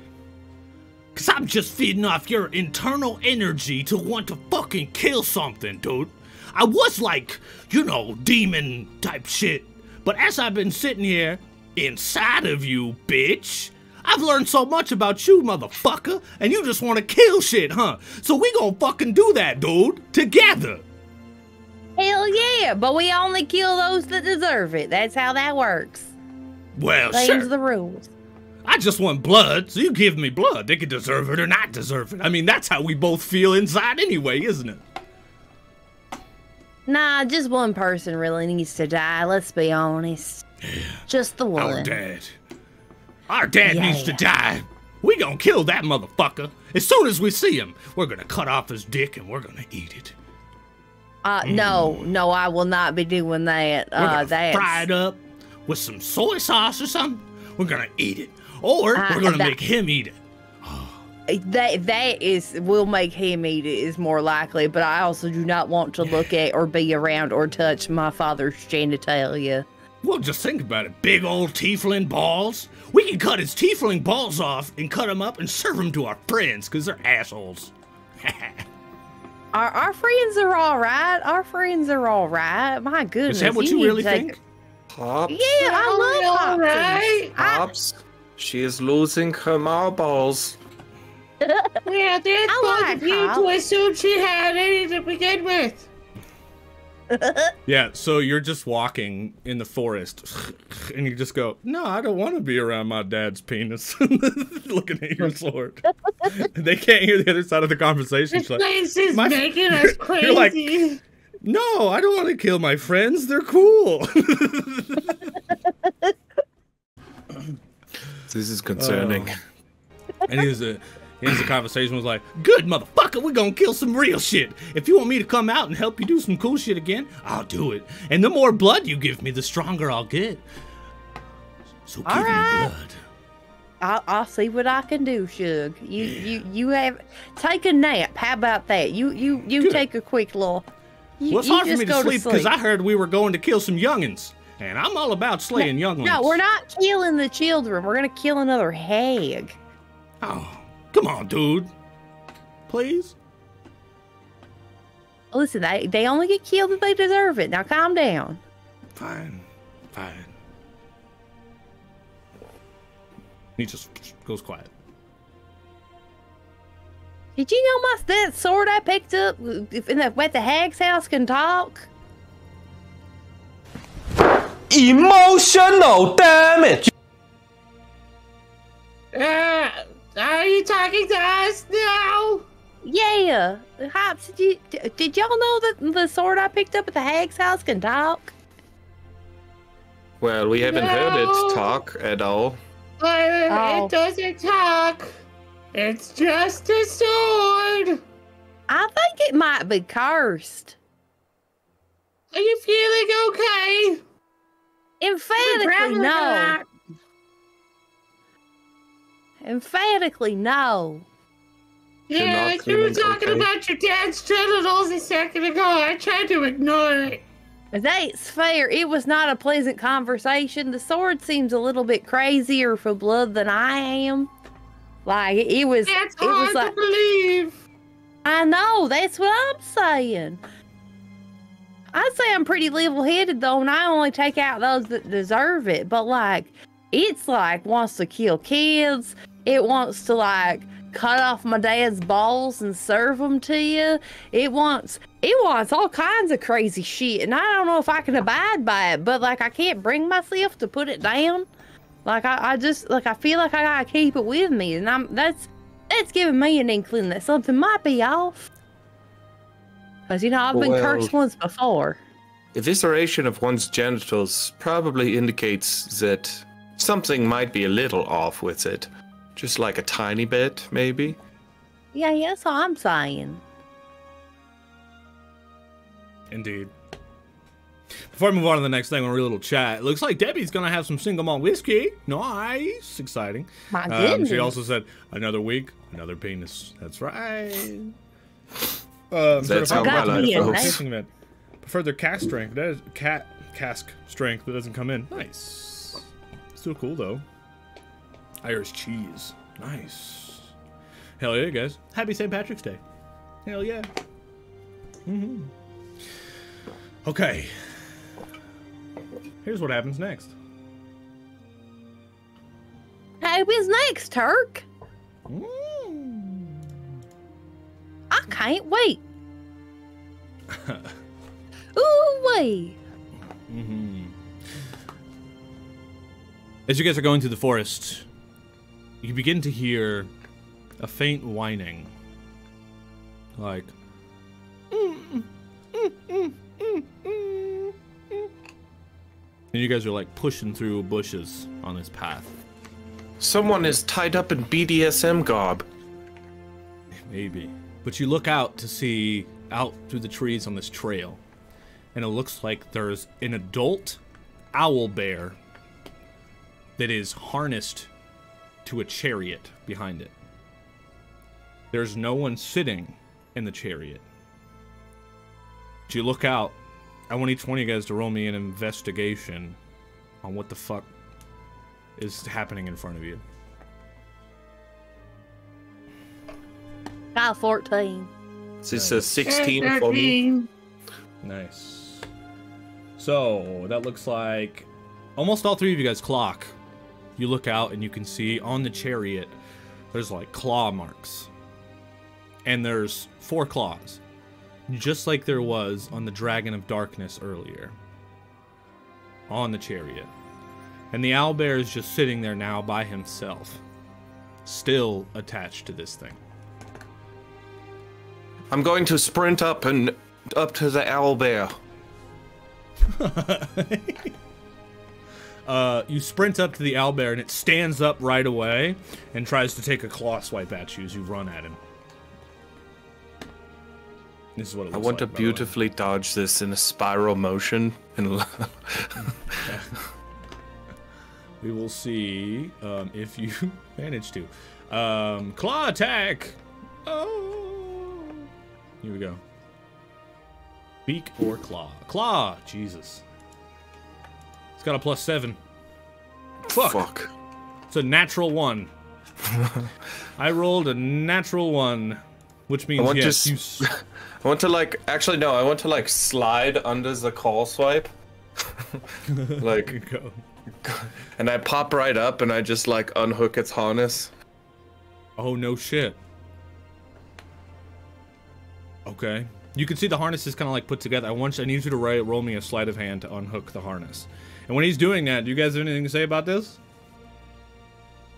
Cause I'm just feeding off your internal energy to want to fucking kill something, dude. I was like, demon type shit. But as I've been sitting here inside of you, bitch, I've learned so much about you, motherfucker, and you just want to kill shit, huh? So we gonna fucking do that, dude, together. Hell yeah, but we only kill those that deserve it. That's how that works. Well, Them's sure. the rules. I just want blood, so you give me blood. They can deserve it or not deserve it. I mean, that's how we both feel inside anyway, isn't it? Nah, just one person really needs to die, let's be honest. Just the one. Our dad. Our dad needs to Yeah. die. We gonna kill that motherfucker. As soon as we see him, we're gonna cut off his dick and we're gonna eat it. No, I will not be doing that. We're gonna That's... fry it up with some soy sauce or something. We're gonna eat it. Or we're gonna make him eat it. Will make him eat it is more likely, but I also do not want to look at or be around or touch my father's genitalia. Well, just think about it. Big old tiefling balls. We can cut his tiefling balls off and cut them up and serve them to our friends, because they're assholes. Our friends are all right. Our friends are all right. My goodness. Is that what you need really to take- think? Pops. Yeah, I love all Hopkins. right. Pops. She is losing her marbles. Yeah, that's I both like of you Hop. to assume she had any to begin with. Yeah, so you're just walking in the forest, and you just go, no, I don't want to be around my dad's penis. Looking at your sword. They can't hear the other side of the conversation. This She's like, place is "My- making us crazy. You're like, no, I don't want to kill my friends. They're cool. This is concerning. And the conversation was like, good motherfucker, we're gonna kill some real shit. If you want me to come out and help you do some cool shit again, I'll do it. And the more blood you give me, the stronger I'll get. So give me Alright. blood. I'll see what I can do, Shug. You have take a nap. How about that? You Good. take a quick little. Well, it's hard for me to sleep because I heard we were going to kill some youngins. And I'm all about slaying younglings. No, we're not killing the children. We're gonna kill another hag. Oh, come on, dude. Please? Listen, they only get killed if they deserve it. Now calm down. Fine. He just goes quiet. Did you know that sword I picked up at the hag's house can talk? Emotional damage. Are you talking to us now? Yeah. Hops, did y'all know that the sword I picked up at the hag's house can talk? Well, we haven't heard No. it talk at all. Oh. It doesn't talk. It's just a sword. I think it might be cursed. Are you feeling okay? Emphatically no. Emphatically no. Yeah, not you were feeling talking okay. about your dad's genitals a second ago. I tried to ignore it. That's fair. It was not a pleasant conversation. The sword seems a little bit crazier for blood than I am. Like it was. That's It was hard like to believe. I know. That's what I'm saying. I'd say I'm pretty level-headed though, and I only take out those that deserve it. But like, it's like wants to kill kids. It wants to like cut off my dad's balls and serve them to you. It wants all kinds of crazy shit, and I don't know if I can abide by it. But like, I can't bring myself to put it down. Like I just like I feel like I gotta keep it with me, and that's giving me an inkling that something might be off. Because, I've been Well, cursed once before. Evisceration of one's genitals probably indicates that something might be a little off with it. Just like a tiny bit, maybe. Yeah, that's all I'm saying. Indeed. Before I move on to the next thing, we'll read a little chat. It looks like Debbie's gonna have some single malt whiskey. Nice, exciting. My goodness. She also said, another week, another penis. That's right. That's how my life goes. Prefer their cask strength. That is cask strength that doesn't come in. Nice. Still cool though. Irish cheese. Nice. Hell yeah, guys. Happy St. Patrick's Day. Hell yeah. Okay. Here's what happens next. Happens next, Turk. I can't wait. Ooh, wait. As you guys are going through the forest, you begin to hear a faint whining. Like... And you guys are like pushing through bushes on this path. Someone is tied up in BDSM garb. Maybe. But you look out to see out through the trees on this trail. And it looks like there's an adult owlbear that is harnessed to a chariot behind it. There's no one sitting in the chariot. But you look out. I want each one of you guys to roll me an investigation on what the fuck is happening in front of you. Got 14. This is 16 for me. Nice. So, that looks like almost all three of you guys clock. You look out and you can see on the chariot, there's like claw marks. And there's 4 claws. Just like there was on the Dragon of Darkness earlier. On the chariot. And the owlbear is just sitting there now by himself. Still attached to this thing. I'm going to sprint up to the owlbear. You sprint up to the owlbear and it stands up right away and tries to take a claw swipe at you as you run at him. This is what it looks I want like, to beautifully dodge this in a spiral motion. And we will see if you manage to. Claw attack! Oh! Here we go. Beak or claw? Claw! Jesus. It's got a +7. Fuck. It's a natural 1. I rolled a natural 1. Which means, yes, I want to, like, actually, no, I want to, like, slide under the call swipe. Like, go. And I pop right up and I just, like, unhook its harness. Oh, no shit. Okay. You can see the harness is kind of, like, put together. I need you to roll me a sleight of hand to unhook the harness. And when he's doing that, do you guys have anything to say about this?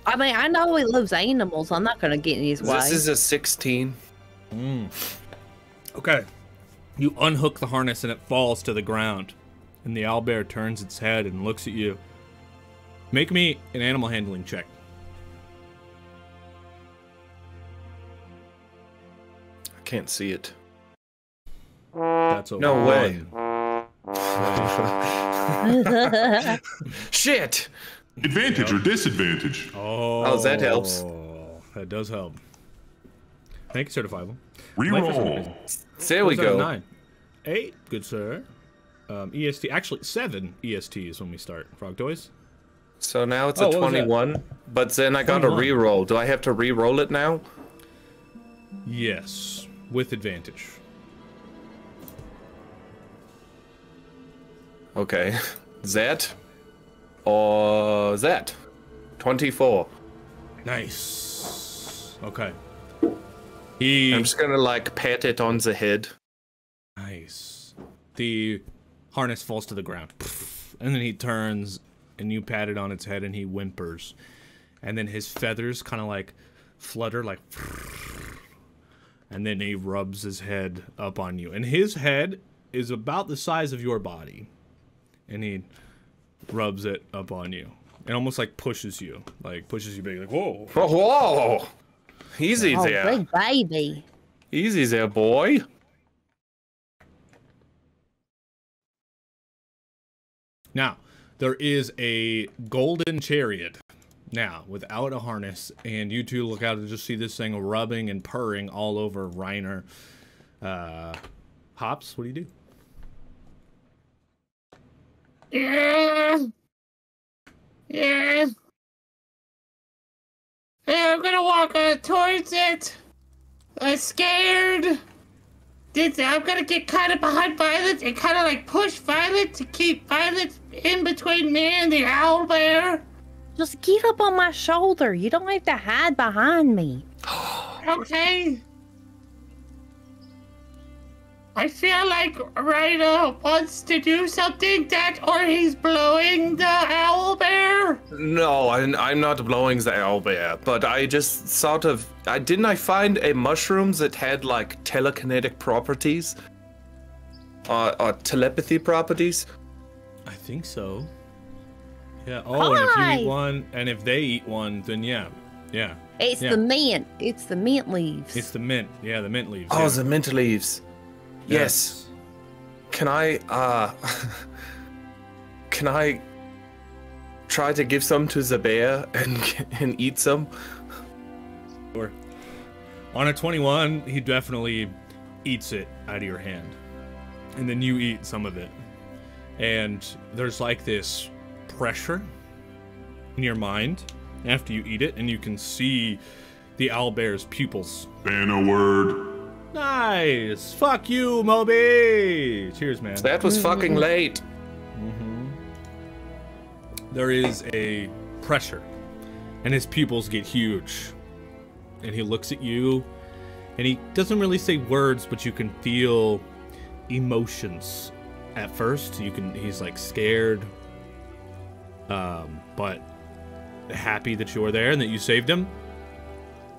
I mean, I know he loves animals. I'm not going to get in his way. This is a 16. Okay. You unhook the harness and it falls to the ground. And the owlbear turns its head and looks at you. Make me an animal handling check. I can't see it. That's a No way. 1. Shit! Advantage or disadvantage? Oh, that helps. That does help. Thank you, certifiable. Reroll. There we go. 9. 8, good sir. EST, actually 7 EST is when we start. Frog toys. So now it's a 21, but then I got a reroll. Do I have to reroll it now? Yes, with advantage. Okay. That or that. 24. Nice. Okay. I'm just gonna, like, pat it on the head. Nice. The harness falls to the ground. And then he turns, and you pat it on its head, and he whimpers. And then his feathers kind of, like, flutter, like... And then he rubs his head up on you. And his head is about the size of your body. And he rubs it up on you. And almost, like, pushes you. Like, pushes you big. Like, whoa. Whoa! Easy there. Big baby. Easy there, boy. Now, there is a golden chariot now without a harness, and you two look out and just see this thing rubbing and purring all over Reiner. Hops, what do you do? Yeah. Yeah. Yeah, I'm gonna walk towards it. Scared. I'm gonna get kind of behind Violet and kind of like push Violet to keep Violet in between me and the Owlbear. Just get up on my shoulder. You don't have to hide behind me. Okay. I feel like Ryder wants to do something or he's blowing the Owlbear. No, I'm not blowing the owlbear, but I just sort of... didn't I find a mushroom that had, like, telekinetic properties? Or telepathy properties? I think so. Yeah, oh, and if you eat one, and if they eat one, then yeah. It's the mint. It's the mint leaves. It's the mint. Yeah, the mint leaves. Oh, yeah. the mint leaves. Yes. Can I try to give some to the bear and eat some? Sure. On a 21, he definitely eats it out of your hand. And then you eat some of it. And there's like this pressure in your mind after you eat it, and you can see the owlbear's pupils. Ban a word. Nice! Fuck you, Moby! Cheers, man. That was fucking late. There is a pressure, and his pupils get huge. And he looks at you, and he doesn't really say words, but you can feel emotions. At first, he's like scared, but happy that you're there and that you saved him.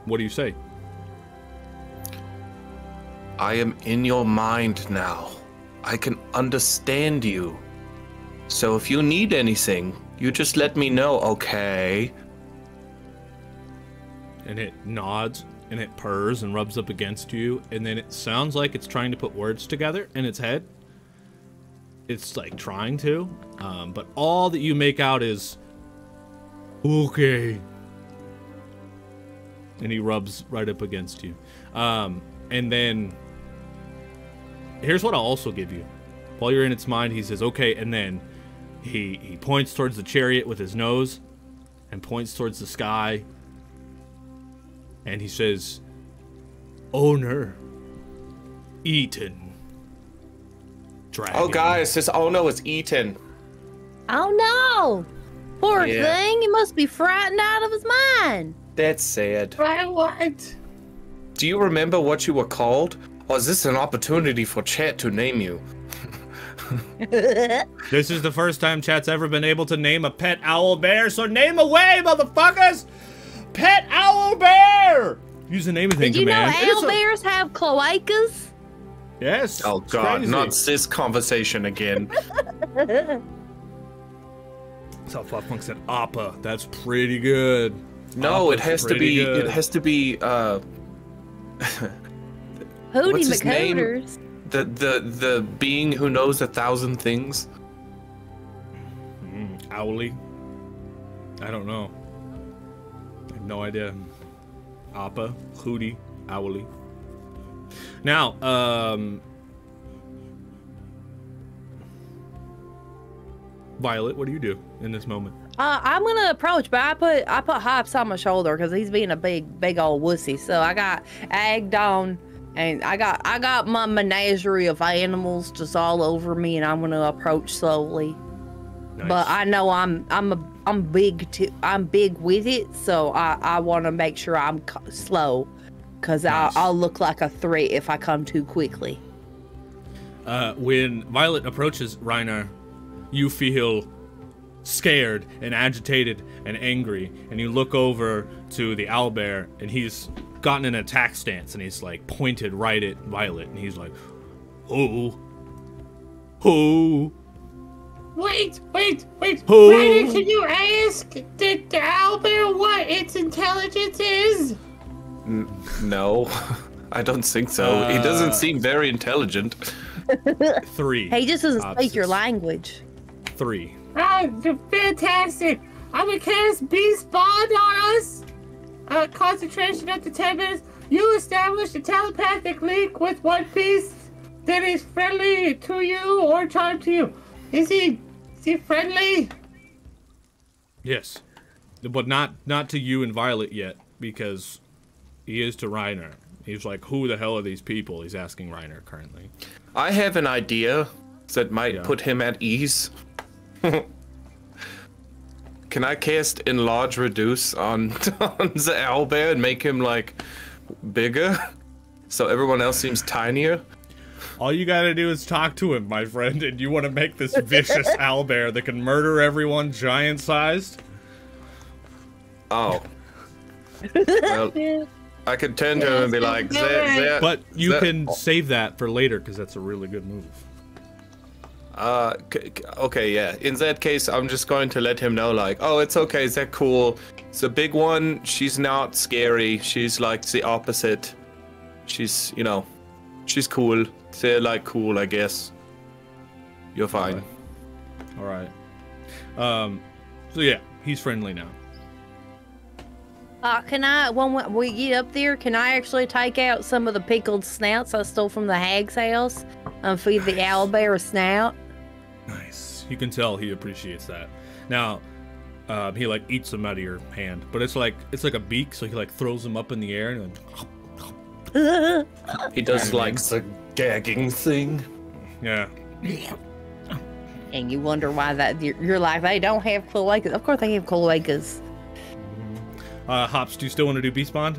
What do you say? I am in your mind now. I can understand you. So if you need anything, you just let me know, okay? And it nods, and it purrs and rubs up against you, and then it sounds like it's trying to put words together in its head. It's like trying to, but all that you make out is, okay. And he rubs right up against you. And then, here's what I'll also give you. While you're in its mind, he says, okay, and then he points towards the chariot with his nose and points towards the sky. And he says, owner, eaten. Dragon. Oh, guys, this owner is eaten. Oh no! Poor Yeah. thing, he must be frightened out of his mind. That's sad. By what? Do you remember what you were called? Or is this an opportunity for chat to name you? This is the first time chat's ever been able to name a pet owlbear, so name away, motherfuckers! Pet owlbear! Use the name of thing, Did you know command. owlbears have cloacas? Yes. Oh it's god, crazy. not this conversation again. So Fluffpunk said Appa. That's pretty good. No, Appa's it has to pretty be. good. It has to be. Hootie What's his name? McHooters. The being who knows 1,000 things. Owly. I don't know. I have no idea. Appa, Hootie, Owly. Now, Violet, what do you do in this moment? I'm gonna approach, but I put Hops on my shoulder because he's being a big old wussy. So I got egged on, and I got my menagerie of animals just all over me, and I'm gonna approach slowly. Nice. But I know I'm big with it, so I want to make sure I'm slow, because Nice. I'll look like a threat if I come too quickly. When Violet approaches Reiner, you feel scared and agitated and angry, and you look over to the owlbear, and he's gotten an attack stance, and he's like pointed right at Violet, and he's like, oh. Wait. Who? Ryder, can you ask the Owlbear what its intelligence is? No, I don't think so. He doesn't seem very intelligent. 3. He just doesn't Hops speak your is language. 3. Fantastic. I'm gonna cast Beast Bond on us. Concentration up to 10 minutes. You establish a telepathic link with one beast that is friendly to you or charmed to you. Is he friendly? Yes. But not to you and Violet yet, because he is to Reiner. He's like, who the hell are these people? He's asking Reiner currently. I have an idea that might put him at ease. Can I cast Enlarge Reduce on the Owlbear and make him, like, bigger? So everyone else seems tinier? All you gotta do is talk to him, my friend, and you want to make this vicious owlbear that can murder everyone giant-sized? Oh. Well, I could turn to him and be like, there. But you can save that for later, because that's a really good move. Okay, yeah. In that case, I'm just going to let him know, like, oh, it's okay, is that cool? It's a big one. She's not scary. She's, like, the opposite. She's, you know, she's cool. They're, like, cool, I guess. You're fine. All right. So, yeah, he's friendly now. Can I, when we get up there, can I actually take out some of the pickled snouts I stole from the hag's house and feed the owlbear a snout? Nice. You can tell he appreciates that. Now, he like eats them out of your hand, but it's like a beak, so he like throws them up in the air and then he does like the gagging thing. Yeah. And you wonder why that you're like, they don't have cloacas. Of course they have cloacas. Hops, do you still want to do Beast Bond?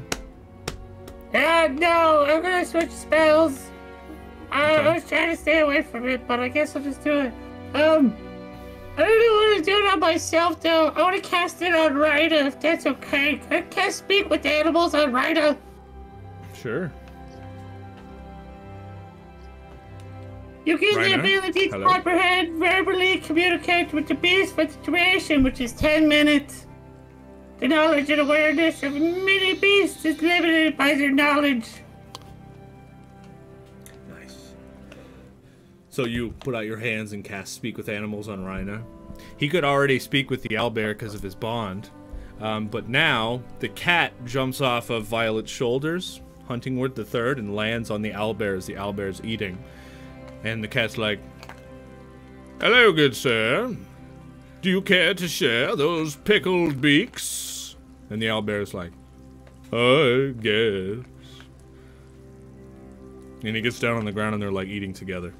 No, I'm gonna switch spells. I was trying to stay away from it, but I guess I'll just do it. I don't want to do it on myself, though. I want to cast it on Rhina, if that's okay. I can speak with animals on Rhina. Sure. You get the ability to comprehend, verbally communicate with the beast for the duration, which is 10 minutes. The knowledge and awareness of many beasts is limited by their knowledge. So you put out your hands and cast Speak with Animals on Rhina. He could already speak with the owlbear because of his bond. But now, the cat jumps off of Violet's shoulders, Huntingward the Third, and lands on the owlbear as the owlbear's eating. And the cat's like, hello, good sir. Do you care to share those pickled beaks? And the owlbear's like, I guess. And he gets down on the ground and they're like eating together.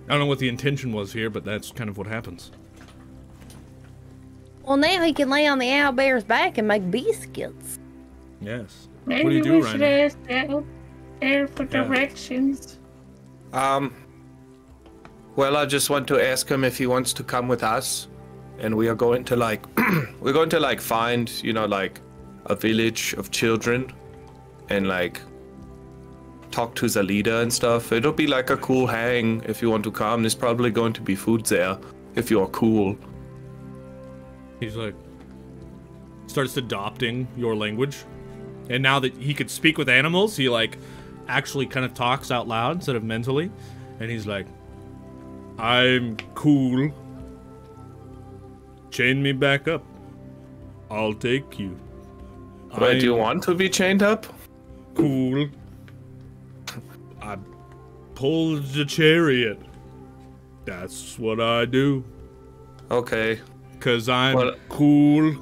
I don't know what the intention was here, but that's kind of what happens. Well, now he can lay on the owlbear's back and make biscuits. Yes. Maybe what do you do, we should ask Owlbear for directions. Well, I just want to ask him if he wants to come with us. And we are going to, like, we're going to, like, find, you know, like, a village of children. And, like, talk to the leader and stuff. It'll be like a cool hang if you want to come. There's probably going to be food there if you're cool. He's like, starts adopting your language. And now that he could speak with animals, he like actually kind of talks out loud instead of mentally. And he's like, I'm cool. Chain me back up. I'll take you. Wait, do you want to be chained up? Cool. I pulled the chariot. That's what I do. Okay. 'Cause I'm cool.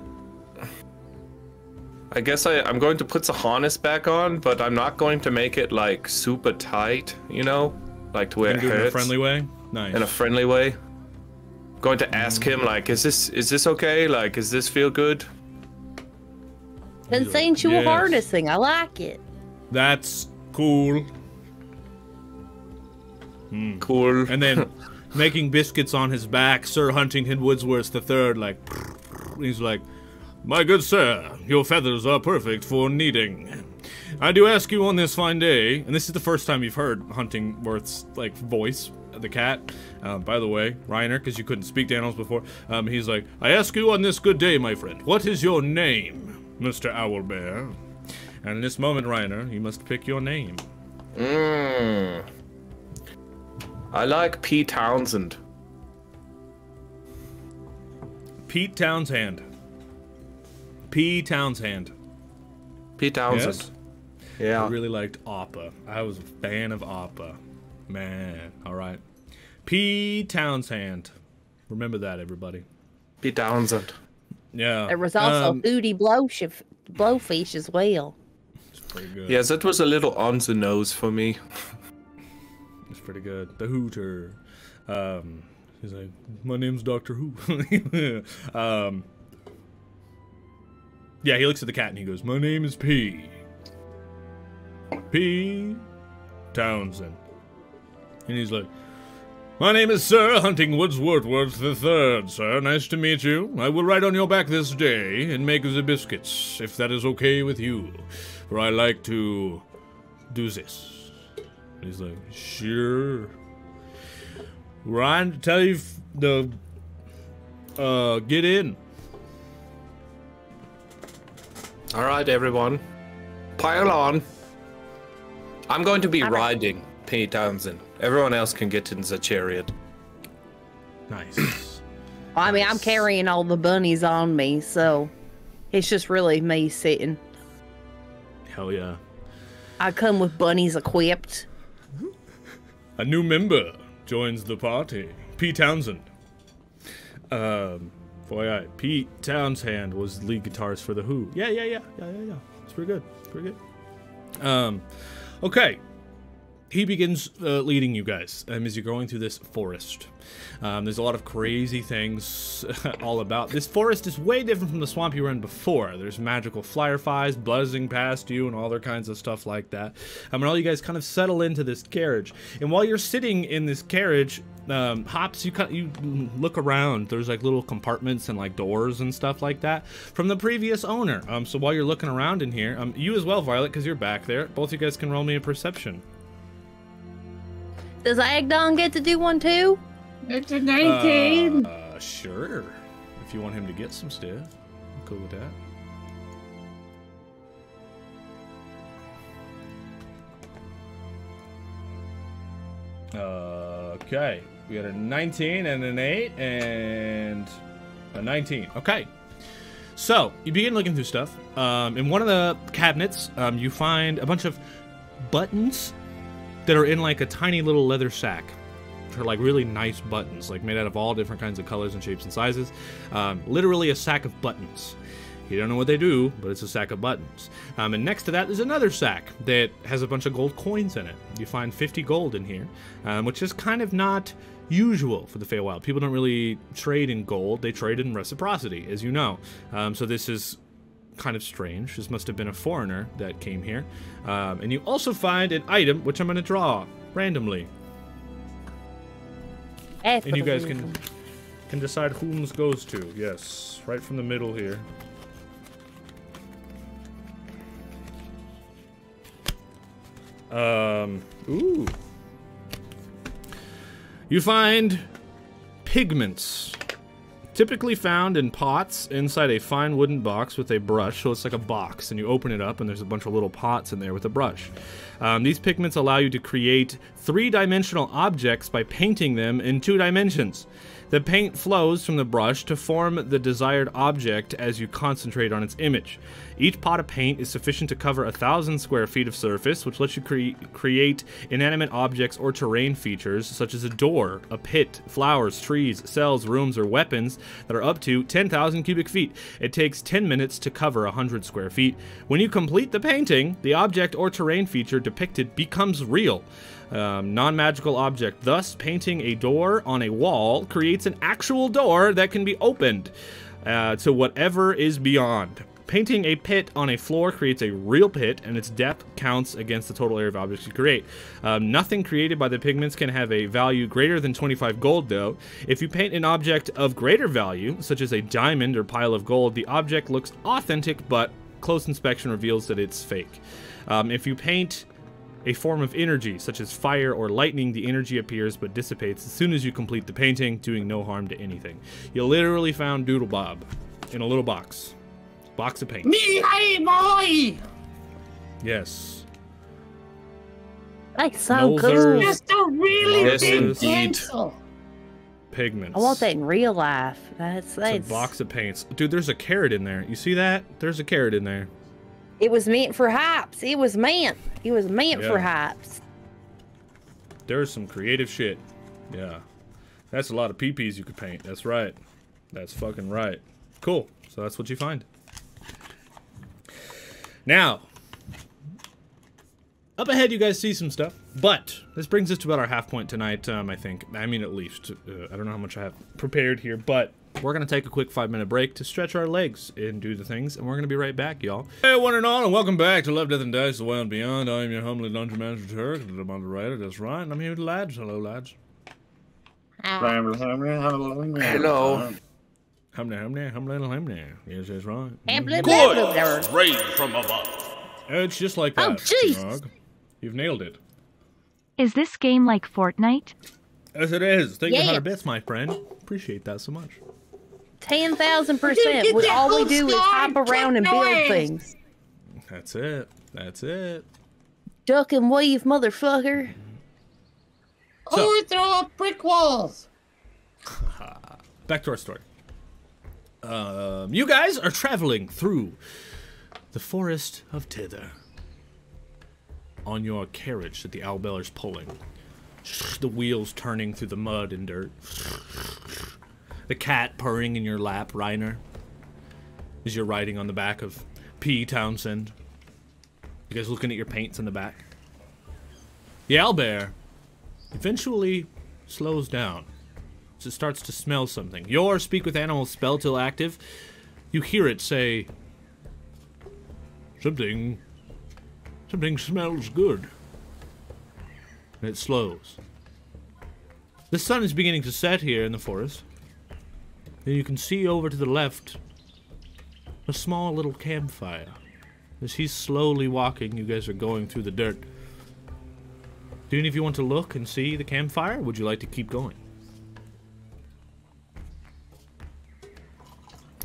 I guess I'm going to put the harness back on, but I'm not going to make it, like, super tight, you know? Like, to where it hurts. In a friendly way? Nice. In a friendly way. Going to ask him, like, is this okay? Like, does this feel good? Consensual harnessing. I like it. That's cool. Cool. And then making biscuits on his back, Sir Huntington Woodsworth III, like, he's like, my good sir, your feathers are perfect for kneading. I do ask you on this fine day, and this is the first time you've heard Huntingworth's, like, voice, the cat, by the way, Reiner, because you couldn't speak to animals before, he's like, I ask you on this good day, my friend, what is your name, Mr. Owlbear? And in this moment, Reiner, you must pick your name. I like P. Townsend. Pete Townsend. P. Townsend. P. Townsend. Yes? Yeah. I really liked Appa. I was a fan of Appa. Man, alright. P. Townsend. Remember that, everybody. P. Townsend. Yeah. There was also Hootie Blowfish as well. It's pretty good. Yes, that was a little on the nose for me. It's pretty good. The Hooter. He's like, my name's Doctor Who. Yeah, he looks at the cat and he goes, my name is P. Townsend. And he's like, my name is Sir Huntingwoods Wordsworth III, sir. Nice to meet you. I will ride on your back this day and make the biscuits, if that is okay with you. For I like to do this. And he's like, sure. Ryan, tell you get in. All right, everyone. Pile on. I'm going to be riding P. Townsend. Everyone else can get in the chariot. Nice. I mean, I'm carrying all the bunnies on me, so it's just really me sitting. Hell yeah. I come with bunnies equipped. A new member joins the party. P. Townsend. Pete Townsend was lead guitarist for The Who. Yeah. It's pretty good. It's pretty good. Okay. He begins leading you guys as you're going through this forest. There's a lot of crazy things all about. This forest is way different from the swamp you were in before. There's magical fireflies buzzing past you and all other kinds of stuff like that. And all you guys kind of settle into this carriage. And while you're sitting in this carriage, Hops, you look around. There's like little compartments and like doors and stuff like that from the previous owner. So while you're looking around in here, you as well, Violet, because you're back there. Both you guys can roll me a perception. Does Agdon get to do one too? It's a 19. Sure. If you want him to get some stuff, I'm cool with that. Okay. We got a 19 and an 8 and a 19. Okay. So, you begin looking through stuff. In one of the cabinets, you find a bunch of buttons that are in like a tiny little leather sack. They're like really nice buttons, like made out of all different kinds of colors and shapes and sizes. Literally a sack of buttons. You don't know what they do, but it's a sack of buttons. And next to that, there's another sack that has a bunch of gold coins in it. You find 50 gold in here, which is kind of not usual for the Feywild. People don't really trade in gold. They trade in reciprocity, as you know. So this is kind of strange. This must have been a foreigner that came here. And you also find an item, which I'm going to draw randomly. And you guys can decide whom's goes to. Yes, right from the middle here. Ooh. You find pigments. Typically found in pots inside a fine wooden box with a brush, so it's like a box, and you open it up and there's a bunch of little pots in there with a brush. These pigments allow you to create three-dimensional objects by painting them in 2 dimensions. The paint flows from the brush to form the desired object as you concentrate on its image. Each pot of paint is sufficient to cover 1,000 square feet of surface, which lets you create inanimate objects or terrain features such as a door, a pit, flowers, trees, cells, rooms, or weapons that are up to 10,000 cubic feet. It takes 10 minutes to cover 100 square feet. When you complete the painting, the object or terrain feature depicted becomes real. Non-magical object. Thus, painting a door on a wall creates an actual door that can be opened to whatever is beyond. Painting a pit on a floor creates a real pit, and its depth counts against the total area of objects you create. Nothing created by the pigments can have a value greater than 25 gold, though. If you paint an object of greater value, such as a diamond or pile of gold, the object looks authentic, but close inspection reveals that it's fake. If you paint a form of energy, such as fire or lightning, the energy appears but dissipates as soon as you complete the painting, doing no harm to anything. You literally found Doodle Bob in a little box. Box of paint. Me, hey, boy! Yes. That's so Nosers. cool. Just a really Yes, big indeed. pencil. Pigments. I want that in real life. That's It's a box of paints. Dude, there's a carrot in there. You see that? There's a carrot in there. It was meant for hypes. It was meant. It was meant for hypes. There's some creative shit. Yeah. That's a lot of peepees you could paint. That's right. That's fucking right. Cool. So that's what you find. Now, up ahead you guys see some stuff, but this brings us to about our half point tonight, I think. I mean, at least. I don't know how much I have prepared here, but we're going to take a quick 5-minute break to stretch our legs and do the things, and we're going to be right back, y'all. Hey, one and all, and welcome back to Love, Death, and Dice, The Way and Beyond. I am your humble Dungeon Master, Turk, the moderator, that's right, and I'm here with the lads. Hello, lads. Hello. Humna. Yes, that's right. Good. Rain from above. It's just like that. Oh, jeez. Nog. You've nailed it. Is this game like Fortnite? Yes, it is. Thank you, Yes. 100 bits, my friend. Appreciate that so much. 10,000%. All we do is hop around and build things. That's it. That's it. Duck and weave, motherfucker. Or throw up brick walls. Back to our story. You guys are traveling through the forest of Tither on your carriage that the Owlbear's pulling. The wheels turning through the mud and dirt. The cat purring in your lap, Reiner, as you're riding on the back of P. Townsend. You guys looking at your paints in the back. The Owlbear eventually slows down as it starts to smell something. Your Speak with Animals spell till active. You hear it say, Something smells good. And it slows. The sun is beginning to set here in the forest. And you can see over to the left a small little campfire. As he's slowly walking, you guys are going through the dirt. Do any of you want to look and see the campfire? Or would you like to keep going?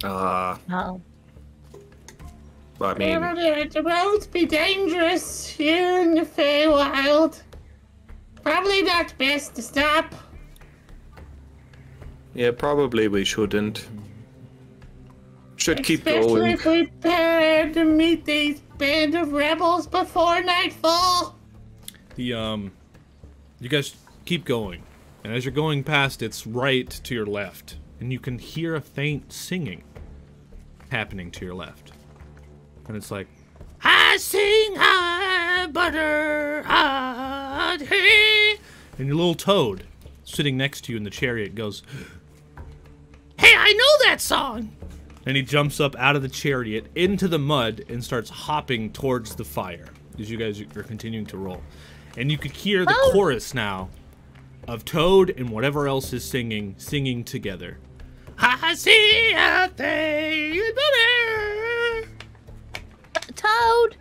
I mean, The roads be dangerous here in the Feywild. Probably not best to stop. yeah, probably we shouldn't. Should keep Especially going. if we prepare to meet these band of rebels before nightfall. You guys keep going. And as you're going past, it's right to your left. And you can hear a faint singing happening to your left. And it's like, I sing high, butter, hot, hey. And your little toad sitting next to you in the chariot goes, Hey, I know that song! And he jumps up out of the chariot into the mud and starts hopping towards the fire as you guys are continuing to roll. And you could hear the chorus now of Toad and whatever else is singing together. I see a thing, Toad.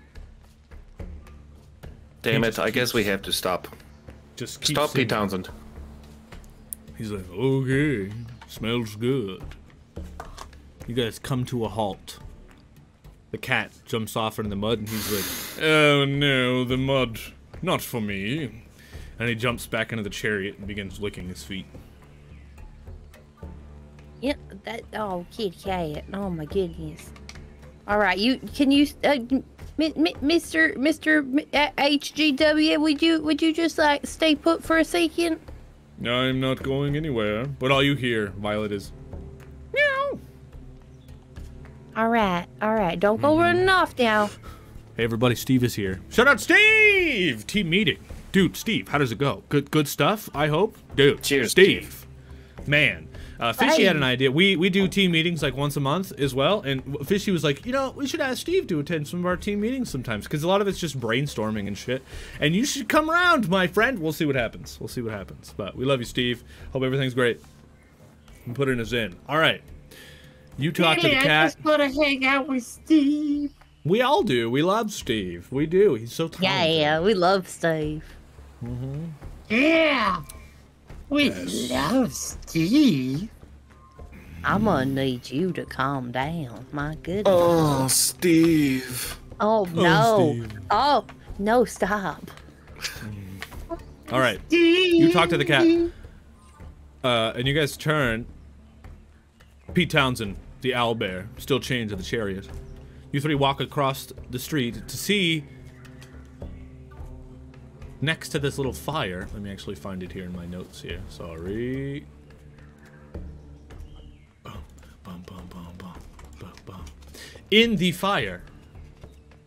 Damn it, I guess we have to stop. Just keep Stop, Pete singing. Townsend. He's like, okay, smells good. You guys come to a halt. The cat jumps off into the mud and he's like, oh no, the mud, not for me. And he jumps back into the chariot and begins licking his feet. Yep, oh, kitty cat. Oh my goodness. All right, Mr. HGW, would you just like stay put for a second? I'm not going anywhere, but all you hear, Violet, is meow. All right, don't go running off now. Hey everybody, Steve is here. Shout out Steve! Team meeting. Dude, Steve, how does it go? Good stuff, I hope? Dude, Cheers, Steve. Man, Fishy Hey. had an idea. We do team meetings like once a month as well, and Fishy was like, you know, we should ask Steve to attend some of our team meetings sometimes, because a lot of it's just brainstorming and shit. And you should come around, my friend. We'll see what happens. But we love you, Steve. Hope everything's great. I'm putting us in. All right. You talk to the Really, I cat. just want to hang out with Steve. We all do. We love Steve. We do. He's so talented. Yeah, we love Steve. Yeah. We love Steve. I'm gonna need you to calm down. My goodness. Oh, Steve. Oh no. Steve. Oh no, stop. All right. You talk to the cat. And you guys turn. Pete Townsend, the Owlbear, still chained to the chariot. You three walk across the street to see, next to this little fire, let me actually find it here in my notes here, sorry. Bum, bum, bum, bum, bum, bum, bum. In the fire,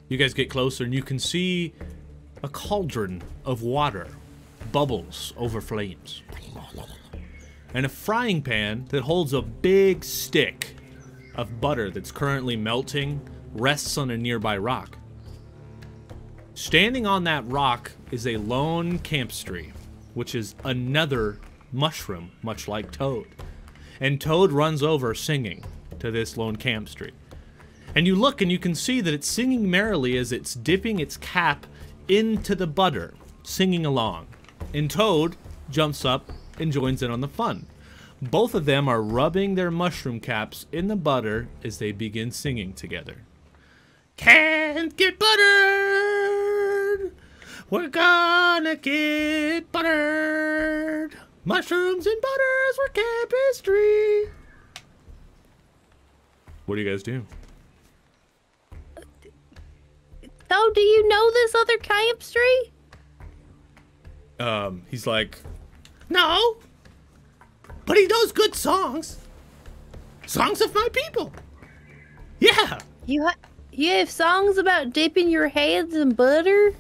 you guys get closer and you can see a cauldron of water, bubbles over flames. And a frying pan that holds a big stick of butter that's currently melting rests on a nearby rock. Standing on that rock is a lone campstree, which is another mushroom, much like Toad. And Toad runs over singing to this lone campstree. And you look and you can see that it's singing merrily as it's dipping its cap into the butter, singing along. And Toad jumps up and joins in on the fun. Both of them are rubbing their mushroom caps in the butter as they begin singing together. Can't get buttered. We're gonna get buttered. Mushrooms and butters were chemistry. What do you guys do? So, do you know this other campstree? He's like, no, but he knows good songs. Songs of my people. Yeah. You have songs about dipping your heads in butter?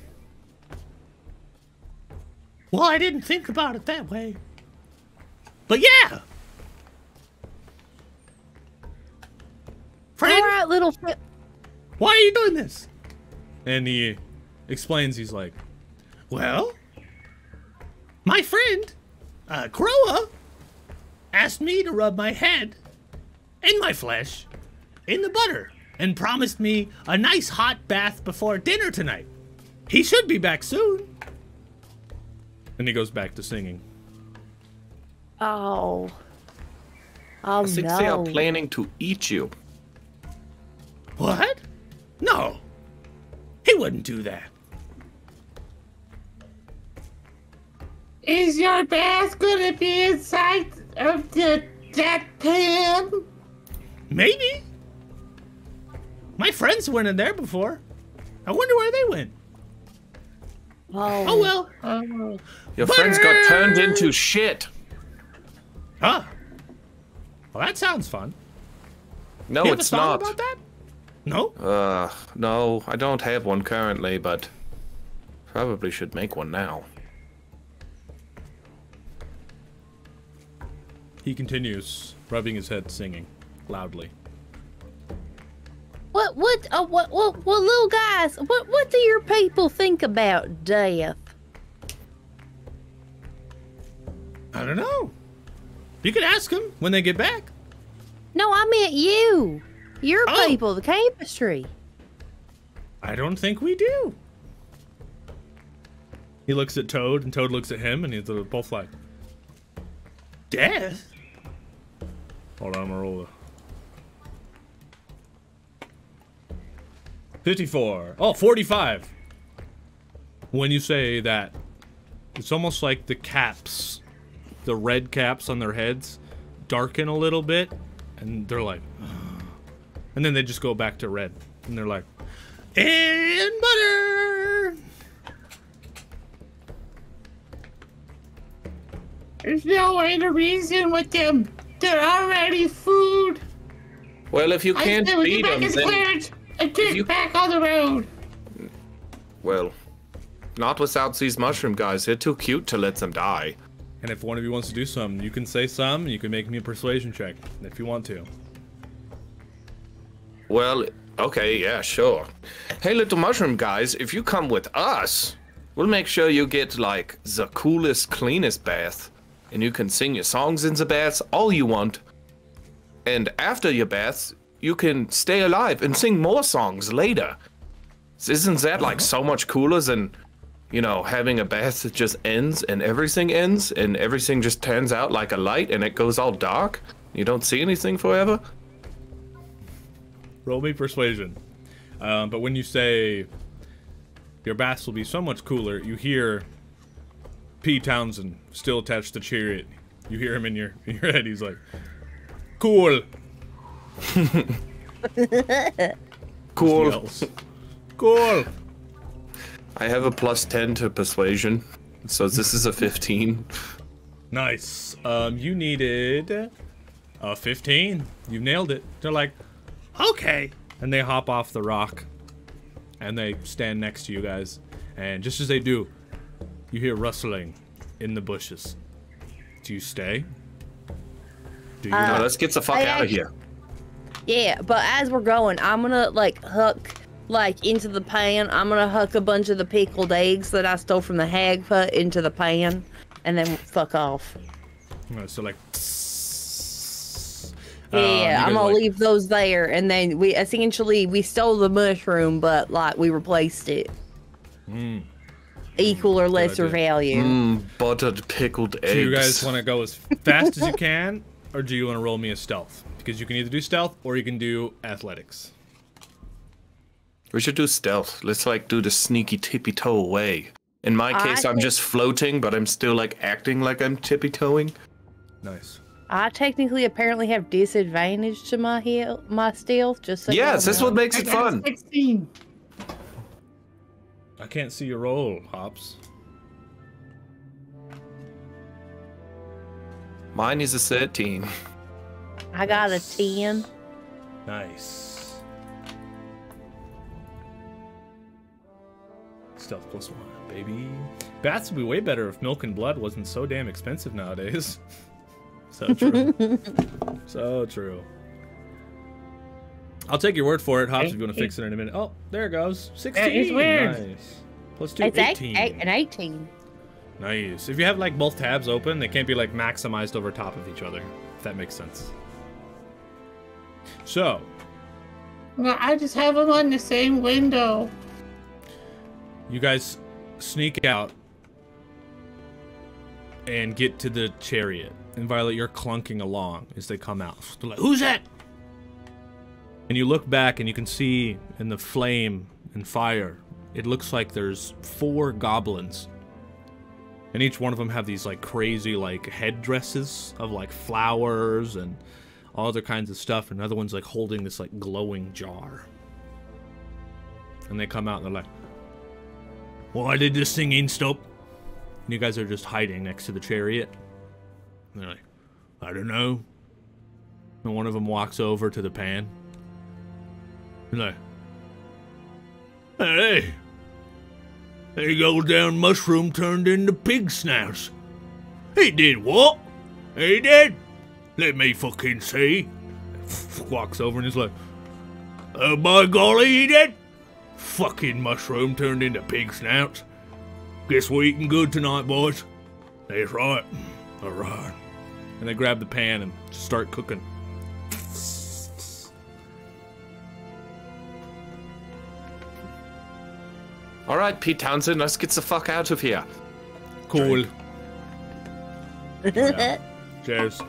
Well, I didn't think about it that way. But yeah. Friend, All right, little why are you doing this? And he explains, he's like, well, my friend, Croa, asked me to rub my head and my flesh in the butter and promised me a nice hot bath before dinner tonight. He should be back soon. And he goes back to singing. Oh. I think they are planning to eat you. What? No. He wouldn't do that. Is your bath gonna be inside of that pan? Maybe. My friends went in there before. I wonder where they went. Oh well. Your friends got turned into shit. Huh. Well, that sounds fun. No, You have a it's song not. about that? No? No, I don't have one currently, but probably should make one now. He continues, rubbing his head, singing loudly. What, little guys, what do your people think about death? I don't know. You can ask them when they get back. No, I meant you. Your Oh. people, the campistry. I don't think we do. He looks at Toad, and Toad looks at him, and they're both like, death? Hold on, I'm gonna roll 54. Oh, 45. When you say that, it's almost like the caps, the red caps on their heads, darken a little bit, and they're like, and then they just go back to red, and they're like, and butter. There's no way to reason with them. They're already food. Well, if you can't I beat them, get then... and get back on the road. Well, not without these mushroom guys. They're too cute to let them die. And if one of you wants to do some, you can say some, and you can make me a persuasion check, if you want to. Well, okay, yeah, sure. Hey, little mushroom guys, if you come with us, we'll make sure you get, like, the coolest, cleanest bath. And you can sing your songs in the baths all you want. And after your baths, you can stay alive and sing more songs later. Isn't that, like, so much cooler than, you know, having a bath that just ends and everything just turns out like a light and it goes all dark? You don't see anything forever? Roll me persuasion. But when you say your baths will be so much cooler, you hear P. Townsend, still attached to the chariot. You hear him in your head. He's like, cool. Cool. Cool. I have a +10 to persuasion, so this is a 15. Nice. You needed a 15. You nailed it. They're like, okay. And they hop off the rock. And they stand next to you guys. And just as they do, you hear rustling in the bushes. Do you stay? Do you No, let's get the fuck out of here. Yeah, but as we're going, I'm gonna like hook like into the pan. I'm gonna hook a bunch of the pickled eggs that I stole from the hag hut into the pan, and then fuck off. So like, yeah, I'm gonna leave those there, and then we stole the mushroom, but like we replaced it. Equal or lesser value. Buttered pickled eggs. Do you guys want to go as fast as you can, or do you want to roll me a stealth? Because you can either do stealth or you can do athletics. We should do stealth. Let's like do the sneaky tippy-toe away. In my case, I'm just floating, but I'm still like acting like I'm tippy-toeing. Nice. I technically apparently have disadvantage to my stealth. Just so yes, that's what makes it fun. 16. I can't see your roll, Hops. Mine is a 13. I got a 10. Nice. Stealth +1, baby. Baths would be way better if milk and blood wasn't so damn expensive nowadays. So true. So true. I'll take your word for it, Hops, if you want to fix it in a minute. Oh, there it goes. 16. It's weird. Nice. +2, It's 18. an 18. Nice. If you have like both tabs open, they can't be like maximized over top of each other, if that makes sense. So. No, I just have them on the same window. You guys sneak out and get to the chariot. And Violet, you're clunking along as they come out. They're like, who's that? And you look back and you can see in the flame and fire, it looks like there's 4 goblins. And each one of them have these like crazy like headdresses of like flowers and all other kinds of stuff. And another one's like holding this like glowing jar. And they come out and they're like, why did this thing stop? And you guys are just hiding next to the chariot. And they're like, I don't know. And one of them walks over to the pan. And like, hey, there goes down mushroom turned into pig snouts. He did what? He did? Let me fucking see. Walks over and is like, oh by golly, he did? Fucking mushroom turned into pig snouts. Guess we're eating good tonight, boys. That's right. All right. And they grab the pan and start cooking. All right, Pete Townsend, let's get the fuck out of here. Cool. Yeah. Cheers.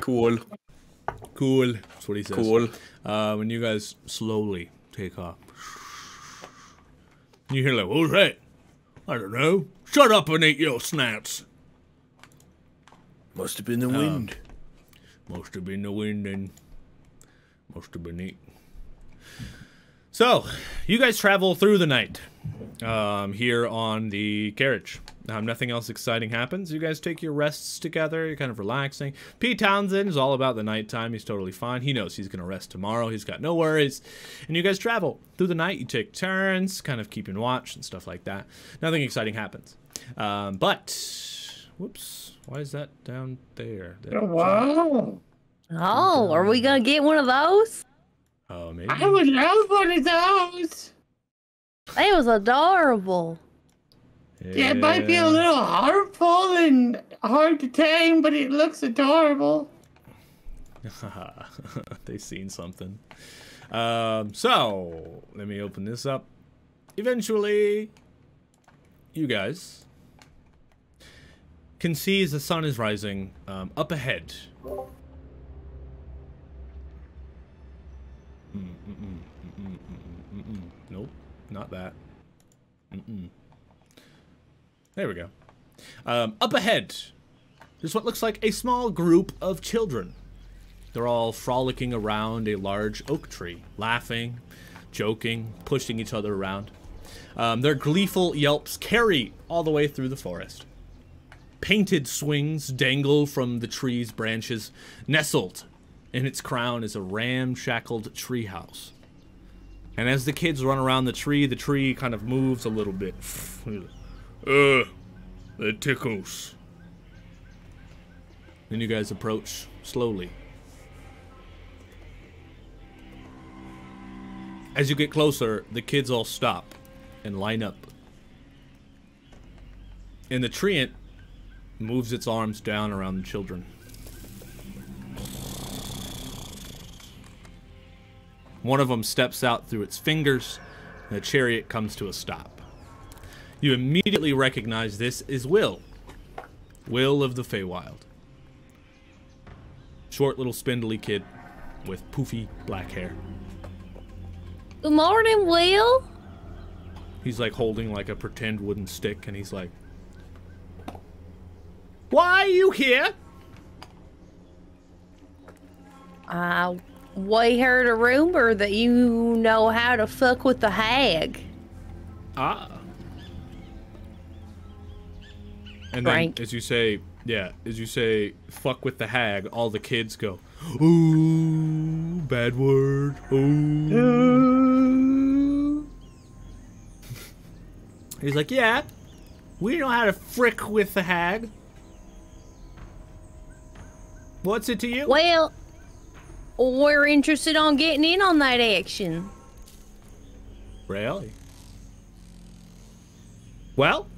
Cool. Cool. That's what he says. Cool. When you guys slowly take off, you hear like, what was that? I don't know. Shut up and eat your snouts. Must have been the wind. Must have been the wind and must have been it. So, you guys travel through the night here on the carriage. Nothing else exciting happens. You guys take your rests together. You're kind of relaxing. Pete Townsend is all about the nighttime. He's totally fine. He knows he's going to rest tomorrow. He's got no worries. And you guys travel through the night. You take turns, kind of keeping watch and stuff like that. Nothing exciting happens. But, whoops. Why is that down there? Wow. Oh, are we going to get one of those? Oh, maybe. I would love one of those. That was adorable. Yeah, it might be a little harmful and hard to tame, but it looks adorable. They've seen something. So, let me open this up. Eventually, you guys can see as the sun is rising up ahead. Nope, not that. There we go. Up ahead, there's what looks like a small group of children. They're all frolicking around a large oak tree, laughing, joking, pushing each other around. Their gleeful yelps carry all the way through the forest. Painted swings dangle from the tree's branches. Nestled in its crown is a ramshackled treehouse. And as the kids run around the tree kind of moves a little bit. That tickles. Then you guys approach slowly. As you get closer, the kids all stop and line up. And the treant moves its arms down around the children. One of them steps out through its fingers, and the chariot comes to a stop. You immediately recognize this is Will. Will of the Feywild. Short little spindly kid with poofy black hair. Good morning, Will. He's like holding like a pretend wooden stick, and he's like, "Why are you here?" We heard a rumor that you know how to fuck with the hag. Ah. And Frank. then as you say, fuck with the hag, all the kids go, "Ooh, bad word. Ooh." He's like, "Yeah, we know how to frick with the hag. What's it to you?" Well, we're interested on getting in on that action. Really? Well,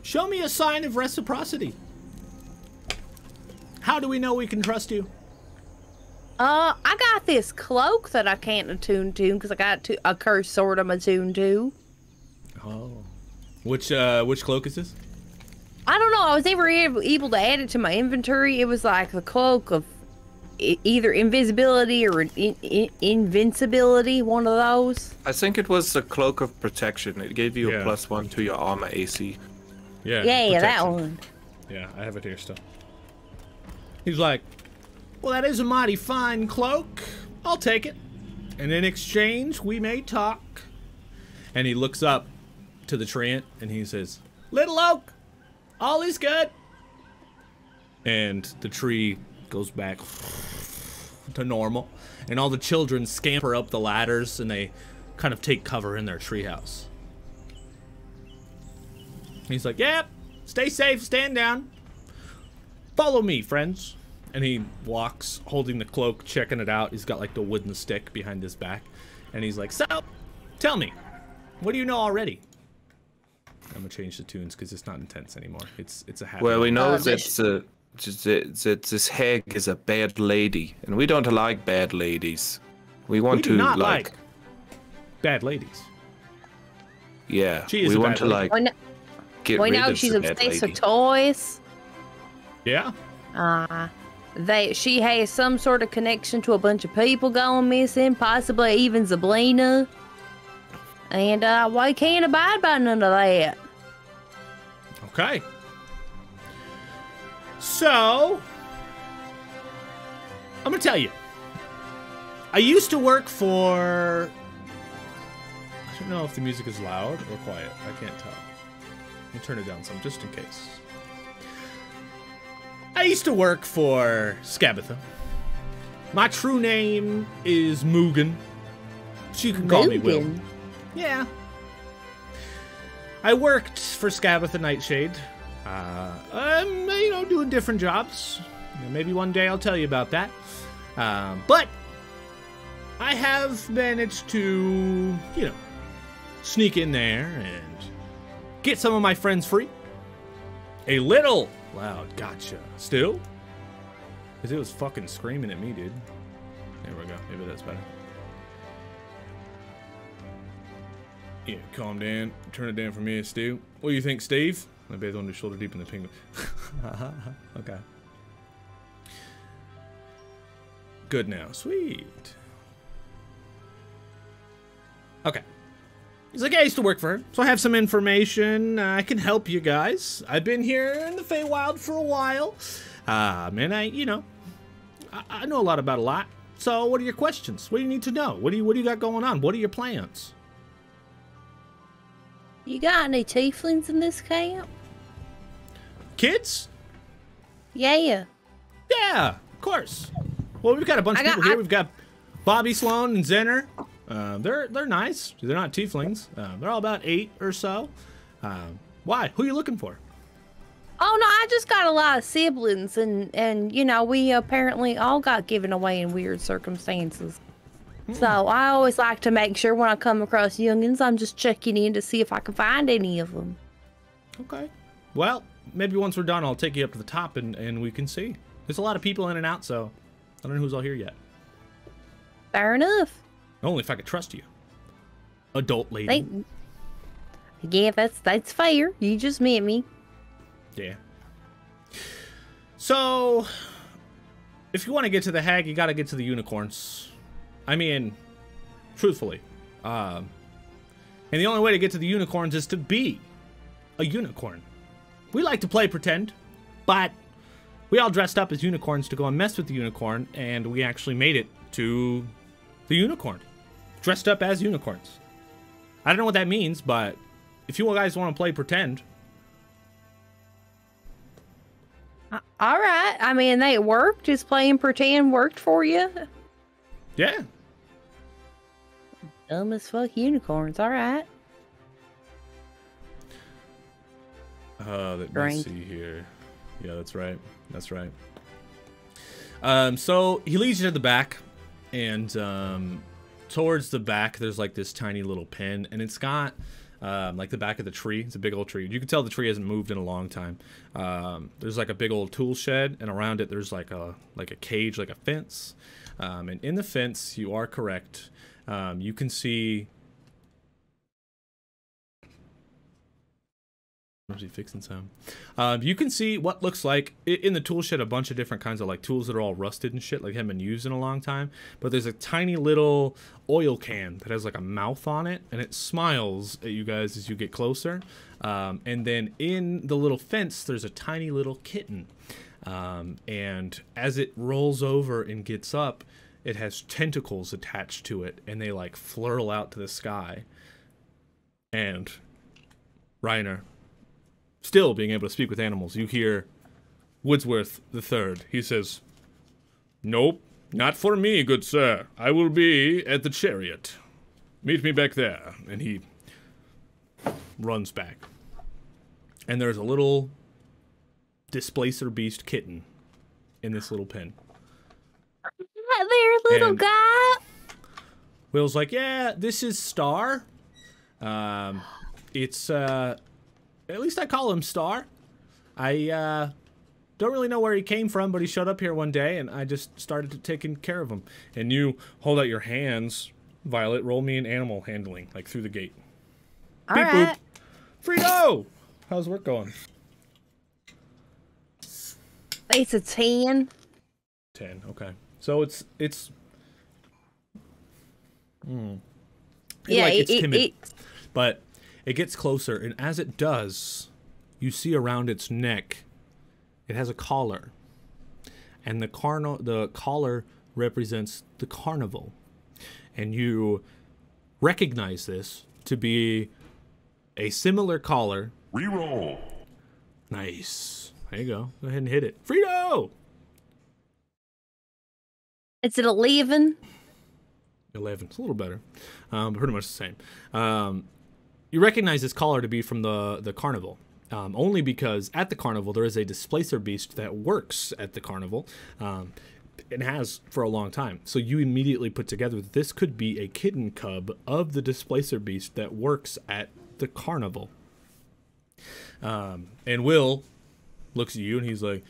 show me a sign of reciprocity. How do we know we can trust you? I got this cloak that I can't attune to because I got a curse sword I'm attuned to. Oh. Which cloak is this? I don't know. I was never able to add it to my inventory. It was like the cloak of either invisibility or invincibility, one of those. I think it was the cloak of protection. It gave you Yeah. a +1 to your armor AC. Yeah. Yeah, that protection. one. Yeah, I have it here still. He's like, "Well, that is a mighty fine cloak. I'll take it. And in exchange, we may talk." And he looks up to the treant and he says, "Little oak, all is good." And the tree goes back to normal. And all the children scamper up the ladders and they kind of take cover in their treehouse. He's like, "Yep, stay safe, stand down. Follow me, friends." And he walks, holding the cloak, checking it out. He's got like the wooden stick behind his back. And he's like, "So, tell me, what do you know already?" I'm gonna change the tunes because it's not intense anymore. It's a habit. Well, we know that this hag is a bad lady, and we don't like bad ladies. We want We do to not like bad ladies. Yeah, She is we a want bad to lady. like get We rid know of she's the bad obsessed lady. with toys. Yeah? She has some sort of connection to a bunch of people going missing, possibly even Zablina. And we can't abide by none of that. Okay. So, I'm gonna tell you. I used to work for... I don't know if the music is loud or quiet. I can't tell. Let me turn it down some, just in case. I used to work for Skabatha. My true name is Mugen. She can call me Will. Mugen? Yeah. I worked for Skabatha Nightshade. Doing different jobs. Maybe one day I'll tell you about that. But I have managed to, sneak in there and get some of my friends free. A little loud gotcha. Still? Because it was fucking screaming at me, dude. There we go. Maybe that's better. Yeah, calm down. Turn it down for me, Steve. What do you think, Steve? My bathe on his shoulder deep in the penguin. Okay. Good now. Sweet. Okay. He's like, yeah, I used to work for her, so I have some information. I can help you guys. I've been here in the Feywild for a while. And I know a lot about a lot. So what are your questions? What do you need to know? What do you got going on? What are your plans? You got any tieflings in this camp? Kids? Yeah. Yeah, of course. Well, we've got a bunch of people here. We've got Bobby, Sloan, and Zenner. They're nice. They're not tieflings. They're all about 8 or so. Why? Who are you looking for? Oh no, I just got a lot of siblings, and you know, we apparently all got given away in weird circumstances. So I always like to make sure when I come across youngins, I'm just checking in to see if I can find any of them. Okay. Well, maybe once we're done, I'll take you up to the top and we can see. There's a lot of people in and out, so I don't know who's all here yet. Fair enough. Only if I could trust you. Adult lady. Yeah, that's fair. You just met me. Yeah. So, if you want to get to the hag, you got to get to the unicorns. I mean, truthfully. And the only way to get to the unicorns is to be a unicorn. We like to play pretend, but we all dressed up as unicorns to go and mess with the unicorn, and we actually made it to the unicorn. Dressed up as unicorns. I don't know what that means, but if you guys want to play pretend... All right. I mean, they worked. Just playing pretend worked for you. Yeah. Dumb as fuck unicorns. All right. Let me see here. Yeah, that's right. That's right. So he leads you to the back, and towards the back, there's like this tiny little pen, and it's got like the back of the tree. It's a big old tree. You can tell the tree hasn't moved in a long time. There's like a big old tool shed, and around it there's like a cage, like a fence. And in the fence, you are correct. You can see. Is he fixing some? You can see what looks like in the tool shed a bunch of different kinds of like tools that are all rusted and shit, like haven't been used in a long time. But there's a tiny little oil can that has like a mouth on it, and it smiles at you guys as you get closer. And then in the little fence, there's a tiny little kitten. And as it rolls over and gets up, it has tentacles attached to it, and they like flurl out to the sky. And Reiner, still being able to speak with animals, you hear Woodsworth III. He says, "Nope, not for me, good sir. I will be at the chariot. Meet me back there." And he runs back. And there's a little displacer beast kitten in this little pen. Hi there, little guy. Will's like, "Yeah, this is Star. It's at least I call him Star. I don't really know where he came from, but he showed up here one day, and I just started taking care of him." And you hold out your hands, Violet. Roll me an animal handling, like through the gate. All Beep right. boop. Frito! How's work going? It's a 10. 10. Okay. So it's Yeah, like, it's timid, but it gets closer, and as it does, you see around its neck, it has a collar, and the collar represents the carnival, and you recognize this to be a similar collar. Reroll. Nice. There you go. Go ahead and hit it. Frito! It's an 11. 11. It's a little better, but pretty much the same. You recognize this collar to be from the carnival, only because at the carnival there is a displacer beast that works at the carnival, and has for a long time. So you immediately put together that this could be a kitten cub of the displacer beast that works at the carnival. And Will looks at you and he's like,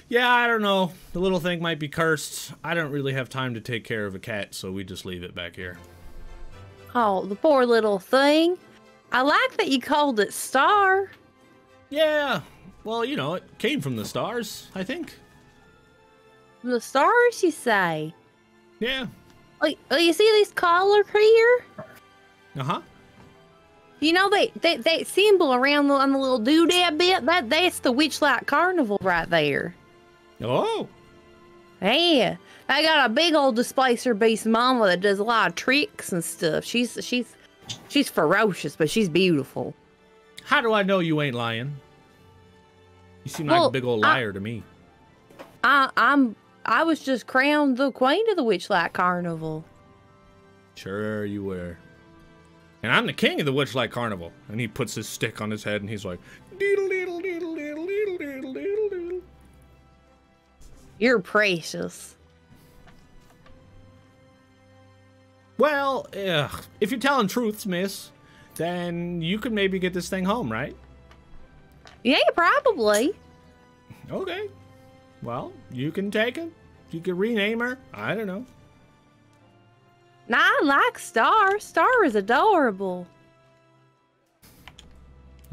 "Yeah, I don't know. The little thing might be cursed. I don't really have time to take care of a cat, so we just leave it back here." Oh, the poor little thing. I like that you called it Star. Yeah, well, you know, it came from the stars, I think. The stars, you say? Yeah. Like, oh, you see this collar here? Uh-huh. You know that symbol around on the little doodad bit? That's the Witchlight Carnival right there. Oh. Yeah. I got a big old displacer beast mama that does a lot of tricks and stuff. She's ferocious, but she's beautiful. How do I know you ain't lying? You seem like a big old liar to me. I was just crowned the queen of the Witchlight Carnival. Sure you were. And I'm the king of the Witchlight Carnival. And he puts his stick on his head and he's like, deedle deedle deedle deedle deedle deedle deedle deedle. You're precious. Well, if you're telling truths, miss, then you could maybe get this thing home, right? Yeah, probably. Okay. Well, you can take her. You can rename her. I don't know. Nah, I like Star. Star is adorable.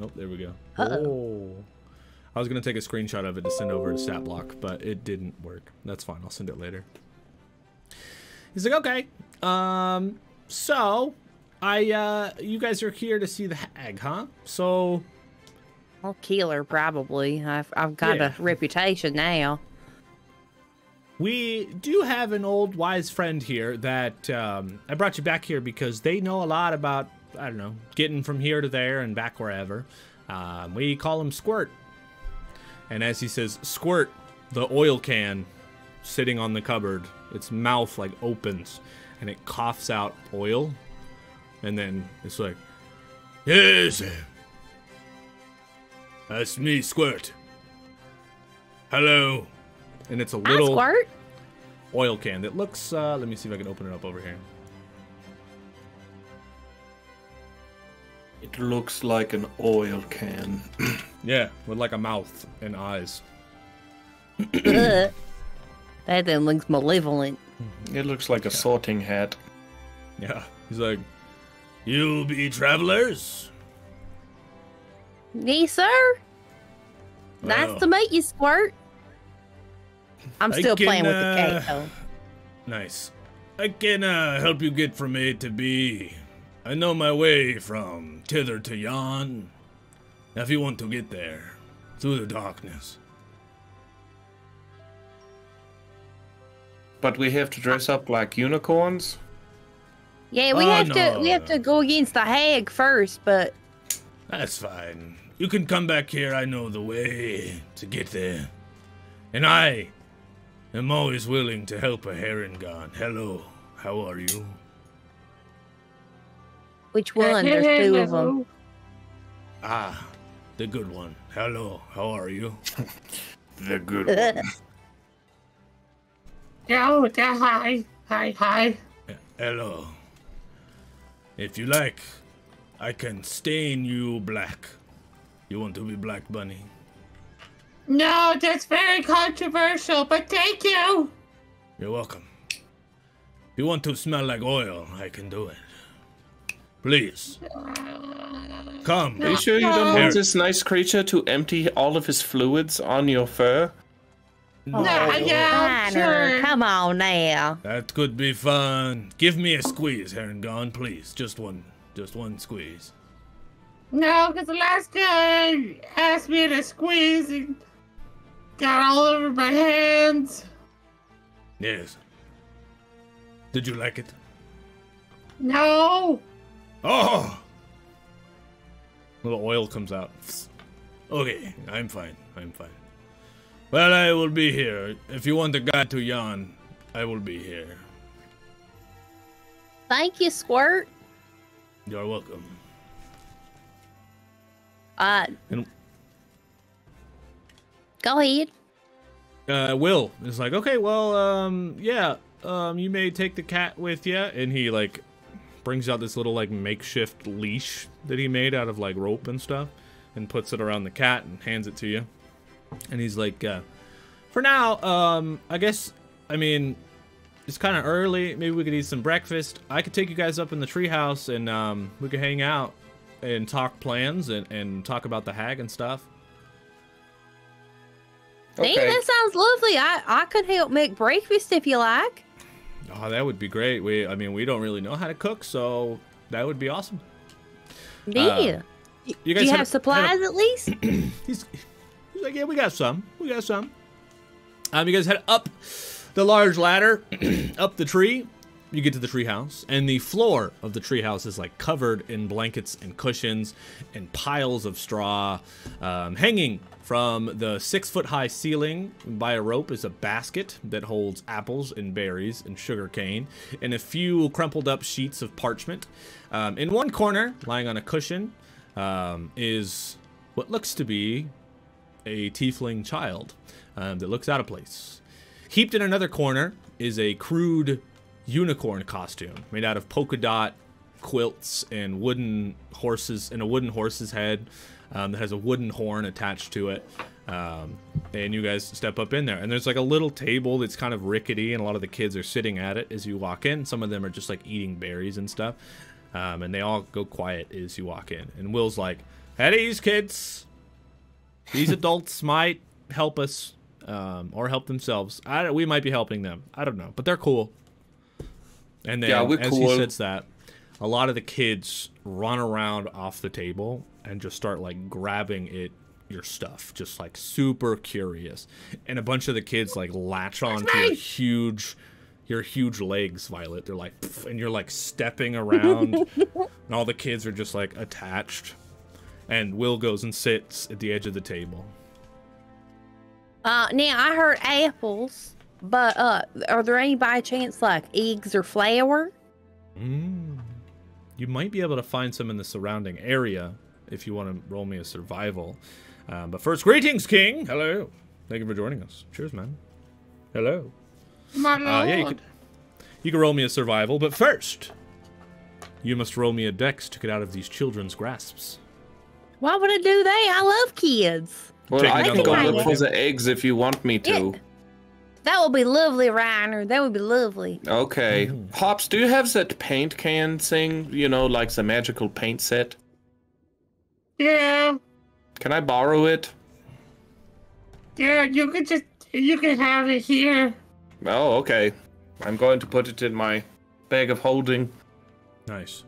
Oh, there we go. Uh-oh. Oh. I was going to take a screenshot of it to send over to stat block, but it didn't work. That's fine. I'll send it later. He's like, okay. So, you guys are here to see the hag, huh? So... I'll kill her, probably. I've got a reputation now. We do have an old wise friend here that I brought you back here because they know a lot about, I don't know, getting from here to there and back wherever. We call him Squirt. And as he says, Squirt, the oil can sitting on the cupboard, its mouth like opens and it coughs out oil. And then it's like, yes, that's me, Squirt. Hello. And it's a little Squirt. oil can that looks, let me see if I can open it up over here. It looks like an oil can. Yeah, with like a mouth and eyes. That then looks malevolent. It looks like a sorting hat. Yeah, he's like, you be travelers? Yes, sir. Well, Nice to meet you, Squirt. I'm I still can, playing with the cake, though. Nice. I can help you get from A to B. I know my way from Tither to Yon. If you want to get there, through the darkness. But we have to dress up like unicorns? Yeah, we have to go against the hag first, but That's fine. You can come back here. I know the way to get there. And I am always willing to help a Herringon. Hello, how are you? which one? There's two of them. Ah, the good one. Hello, how are you? The good one. Oh, hi. Hi. Hello. If you like, I can stain you black. You want to be Black Bunny? No, that's very controversial, but thank you. You're welcome. If you want to smell like oil, I can do it. Please. Come. Are you sure you don't Here. want this nice creature to empty all of his fluids on your fur? Yeah, Connor, sure. come on now. That could be fun. Give me a squeeze, Herringon, please. Just one squeeze. No, because the last guy asked me to squeeze and got all over my hands. Yes. Did you like it? No. Oh! Little oil comes out. Okay, I'm fine. Well, I will be here. If you want a guide to Yon, I will be here. Thank you, Squirt. You're welcome. And Go ahead. Will is like, okay, well, you may take the cat with you, and he like brings out this little like makeshift leash that he made out of like rope and stuff, and puts it around the cat and hands it to you. And he's like, for now, I guess, I mean, it's kind of early. Maybe we could eat some breakfast. I could take you guys up in the treehouse and we could hang out and talk plans and talk about the hag and stuff. Hey, that sounds lovely. I could help make breakfast if you like. Oh, that would be great. We don't really know how to cook, so that would be awesome. Yeah. You Do you have supplies at least? He's like, yeah, we got some. We got some. You guys head up the large ladder, up the tree. You get to the treehouse, and the floor of the treehouse is like covered in blankets and cushions and piles of straw. Hanging from the 6-foot-high ceiling by a rope is a basket that holds apples and berries and sugar cane and a few crumpled up sheets of parchment. In one corner, lying on a cushion, is what looks to be a tiefling child that looks out of place. Heaped in another corner is a crude unicorn costume made out of polka dot quilts and wooden horses and a wooden horse's head that has a wooden horn attached to it. And you guys step up in there, and there's like a little table that's kind of rickety, and a lot of the kids are sitting at it as you walk in. Some of them are just like eating berries and stuff, and they all go quiet as you walk in. And Will's like, "At ease, kids. These adults might help us or help themselves. We might be helping them. I don't know, but they're cool." And then, yeah, as he says that, a lot of the kids run around off the table and just start, like, grabbing your stuff, just, like, super curious. And a bunch of the kids, like, latch on to your huge legs, Violet. They're like, pff, and you're, like, stepping around, and all the kids are just, like, attached. And Will goes and sits at the edge of the table. Now, I heard apples. But are there any by chance like eggs or flour? You might be able to find some in the surrounding area if you want to roll me a survival. But first, greetings, King. Hello. Thank you for joining us. Cheers, man. Hello. My lord. Yeah, you can roll me a survival, but first, you must roll me a dex to get out of these children's grasps. Why would I do that? I love kids. Well, I can go look for the eggs if you want me to. Yeah. That would be lovely, Reiner. That would be lovely. Okay. Hops, do you have that paint can thing? You know, like the magical paint set? Yeah. Can I borrow it? Yeah, you can have it here. Oh, okay. I'm going to put it in my bag of holding. Nice.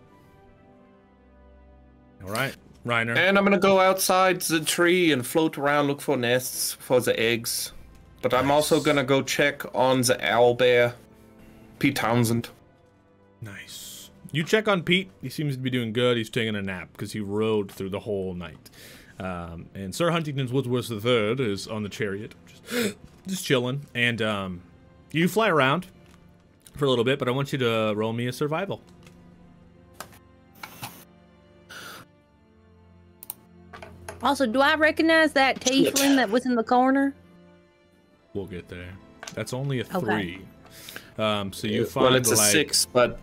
All right, Reiner. And I'm going to go outside the tree and float around, look for nests for the eggs. But I'm also gonna go check on the Owlbear, Pete Townsend. Nice. You check on Pete. He seems to be doing good. He's taking a nap because he rode through the whole night. And Sir Huntington's Woodsworth III is on the chariot, just chilling. And you fly around for a little bit, but I want you to roll me a survival. Also, do I recognize that tiefling that was in the corner? We'll get there. That's only a 3. So you find well, it's a 6, but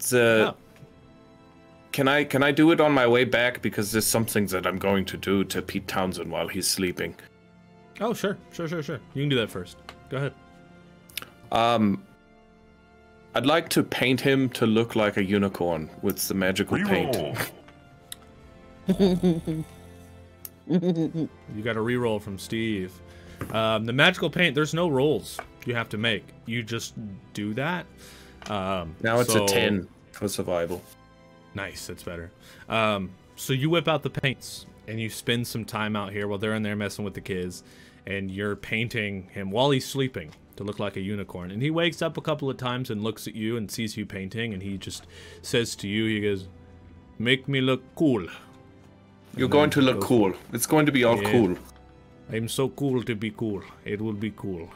the can I do it on my way back because there's something that I'm going to do to Pete Townsend while he's sleeping. Oh, sure. You can do that first. Go ahead. I'd like to paint him to look like a unicorn with the magical paint. You got a reroll from Steve. The magical paint, there's no rolls you have to make. You just do that. Now it's a 10 for survival. Nice, that's better. So you whip out the paints, and you spend some time out here while they're in there messing with the kids, and you're painting him while he's sleeping to look like a unicorn. And he wakes up a couple of times and looks at you and sees you painting, and he just says to you, he goes, "Make me look cool." You're going to look cool. It's going to be all cool. I'm so cool to be cool. It will be cool.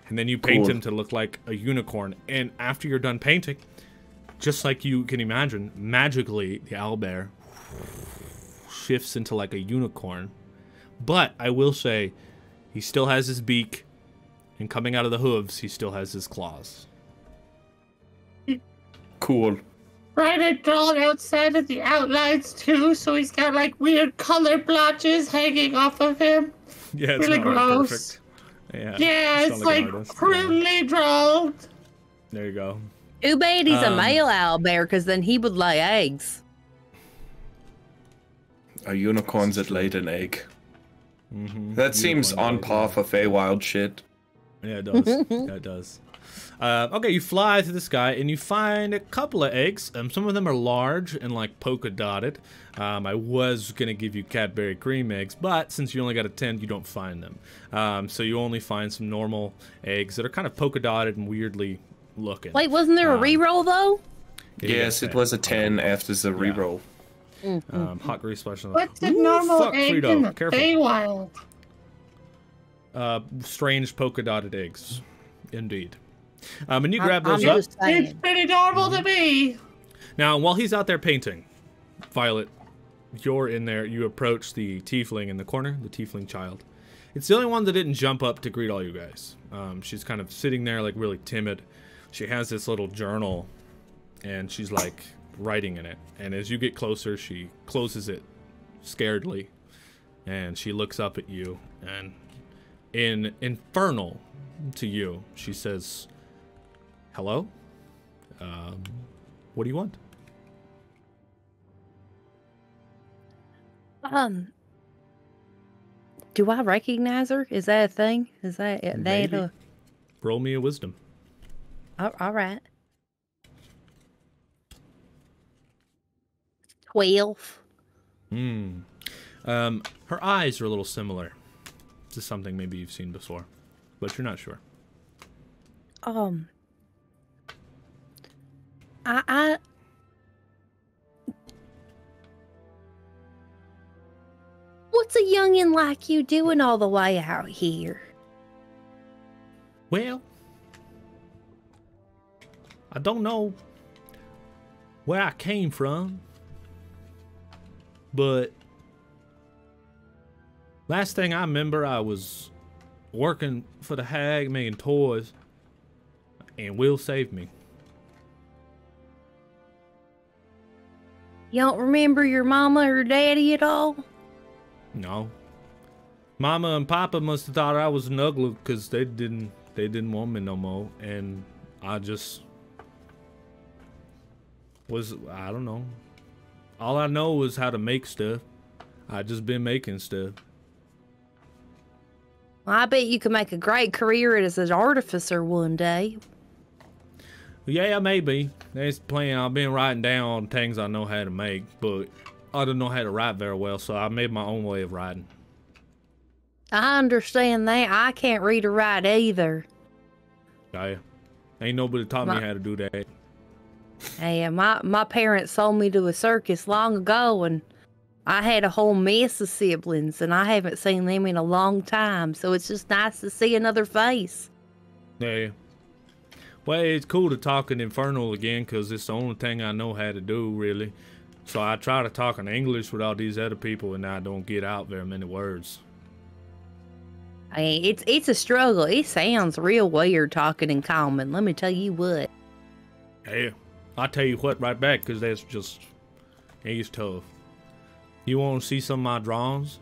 And then you paint him to look like a unicorn. And after you're done painting, just like you can imagine, magically, the owlbear shifts into like a unicorn. But I will say, he still has his beak, and coming out of the hooves, he still has his claws. Cool. Right, I drawn outside of the outlines too, so he's got like weird color blotches hanging off of him. Yeah, it's really not gross. Perfect. Yeah, it's like crudely drawn. There you go. Too bad he's a male owlbear, because then he would lay eggs. A unicorn that laid an egg. That seems on par for Feywild shit. Yeah, it does. Yeah, it does. Okay, you fly to the sky and you find a couple of eggs. Some of them are large and like polka dotted. I was gonna give you Cadbury cream eggs, but since you only got a 10, you don't find them. So you only find some normal eggs that are kind of polka dotted and weirdly looking. Wait, wasn't there a reroll though? Yes, it was a 10 after the reroll. Hot grease splash on the... What's the normal fuck, egg Frito, in the careful. Feywild? Strange polka dotted eggs, indeed. And you grab those I'm up. just saying. It's pretty normal to me. Now, while he's out there painting, Violet, you're in there. You approach the tiefling in the corner, the tiefling child. It's the only one that didn't jump up to greet all you guys. She's kind of sitting there, like, really timid. She has this little journal, and she's, like, writing in it. And as you get closer, she closes it scaredly, and she looks up at you, and in infernal to you, she says, "Hello? What do you want?" Do I recognize her? Is that a thing? Is that Maybe. a... Roll me a wisdom. All right. 12. Her eyes are a little similar to something maybe you've seen before, but you're not sure. What's a youngin' like you doing all the way out here? Well, I don't know where I came from, but last thing I remember, I was working for the hag making toys, and Will saved me. You don't remember your mama or daddy at all? No. Mama and Papa must have thought I was an ugly because they didn't want me no more, and I just was, I don't know. All I know is how to make stuff. I just been making stuff. Well, I bet you could make a great career as an artificer one day. Yeah, maybe. That's the plan. I've been writing down things I know how to make, but I don't know how to write very well, so I made my own way of writing. I understand that. I can't read or write either. Yeah. Ain't nobody taught me how to do that. Hey, my parents sold me to a circus long ago, and I had a whole mess of siblings, and I haven't seen them in a long time, so it's just nice to see another face. Yeah. Well, it's cool to talk in Infernal again, because it's the only thing I know how to do, really. So I try to talk in English with all these other people, and I don't get out very many words. I mean, it's a struggle. It sounds real weird talking in common, let me tell you what. Yeah. I'll tell you what right back, because that's just, it's tough. You want to see some of my drawings?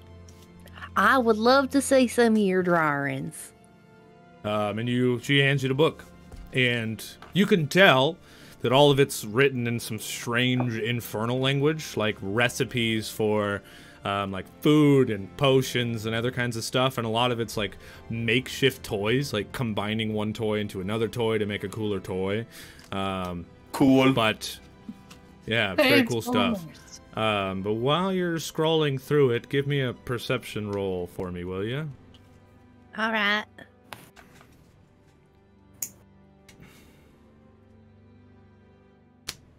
I would love to see some of your drawings. And she hands you the book. And you can tell that all of it's written in some strange infernal language, like recipes for like food and potions and other kinds of stuff. And a lot of it's like makeshift toys, like combining one toy into another toy to make a cooler toy. Cool. But yeah, very cool stuff. But while you're scrolling through it, give me a perception roll for me, will you? All right.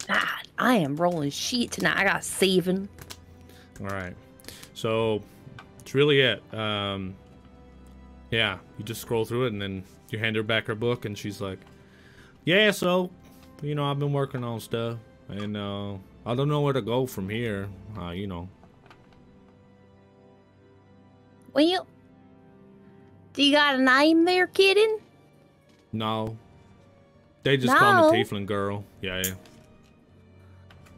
God, I am rolling shit tonight. I got 7. All right. So it's really it. Yeah, you just scroll through it, and then you hand her back her book, and she's like, "Yeah, so, I've been working on stuff, and I don't know where to go from here, Well, do you got a name there, kitten? No. They just call me Tiefling Girl. Yeah.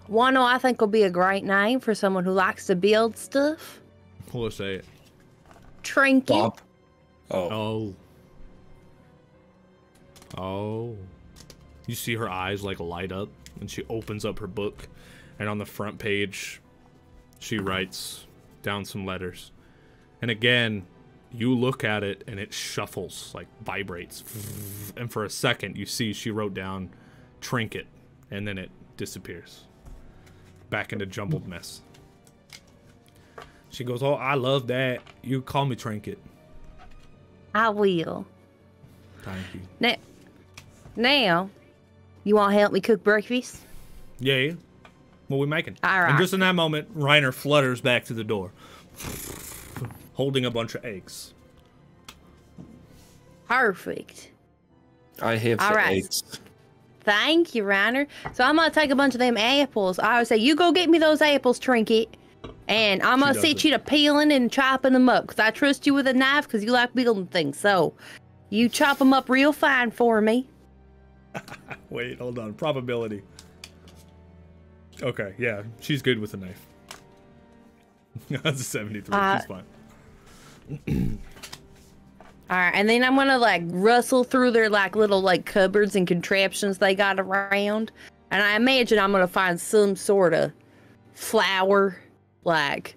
Wano, I think will be a great name for someone who likes to build stuff. We'll say it. Trinket. Bob. Oh. You see her eyes like light up, and she opens up her book, and on the front page, she writes down some letters. And again, You look at it, and it shuffles, like vibrates. And for a second, you see she wrote down trinket, and then it disappears. Back into jumbled mess. She goes, oh, I love that. You call me trinket. I will. Thank you. Now, you want to help me cook breakfast? Yeah. What we making? All right. And just in that moment, Reiner flutters back to the door, holding a bunch of eggs. Perfect. I have All the right. eggs. Thank you, Reiner. So I'm going to take a bunch of them apples. I would say, you go get me those apples, Trinket. And I'm going to sit you to peeling and chopping them up. Because I trust you with a knife because you like building things. So you chop them up real fine for me. Wait, hold on. Probability. Okay, yeah. She's good with a knife. That's a 73. She's fine. All right, and then I'm gonna like rustle through their like little like cupboards and contraptions they got around, and I imagine I'm gonna find some sort of flour, like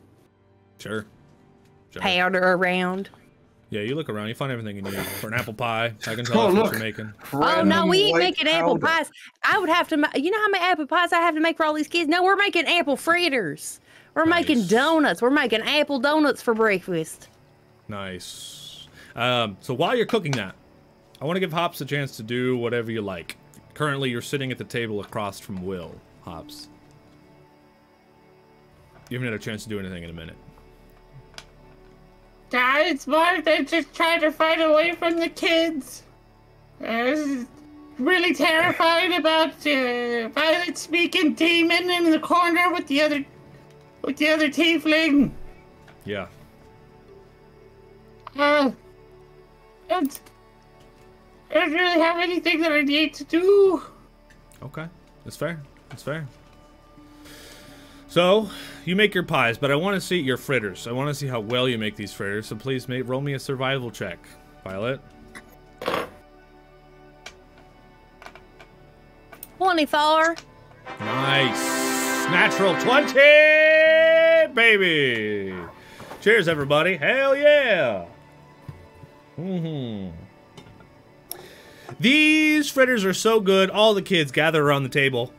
Sure. powder around. Yeah, you look around. You find everything you need for an apple pie. I can tell that's what you're making. Oh no, we ain't white making apple powder. pies. I would have to. You know how many apple pies I have to make for all these kids? No, we're making apple fritters. We're making donuts. We're making apple donuts for breakfast. Nice. So while you're cooking that, I want to give Hops a chance to do whatever you like. Currently, you're sitting at the table across from Will, Hops. You haven't had a chance to do anything in a minute. It's more than just trying to find away from the kids. I was really terrified about Violet speaking demon in the corner with the other tiefling. Yeah. I don't really have anything that I need to do. Okay. That's fair. That's fair. So, you make your pies, but I want to see your fritters. I want to see how well you make these fritters, so please roll me a survival check, Violet. 24. Nice. Natural 20, baby. Cheers, everybody. Hell yeah. These fritters are so good. All the kids gather around the table.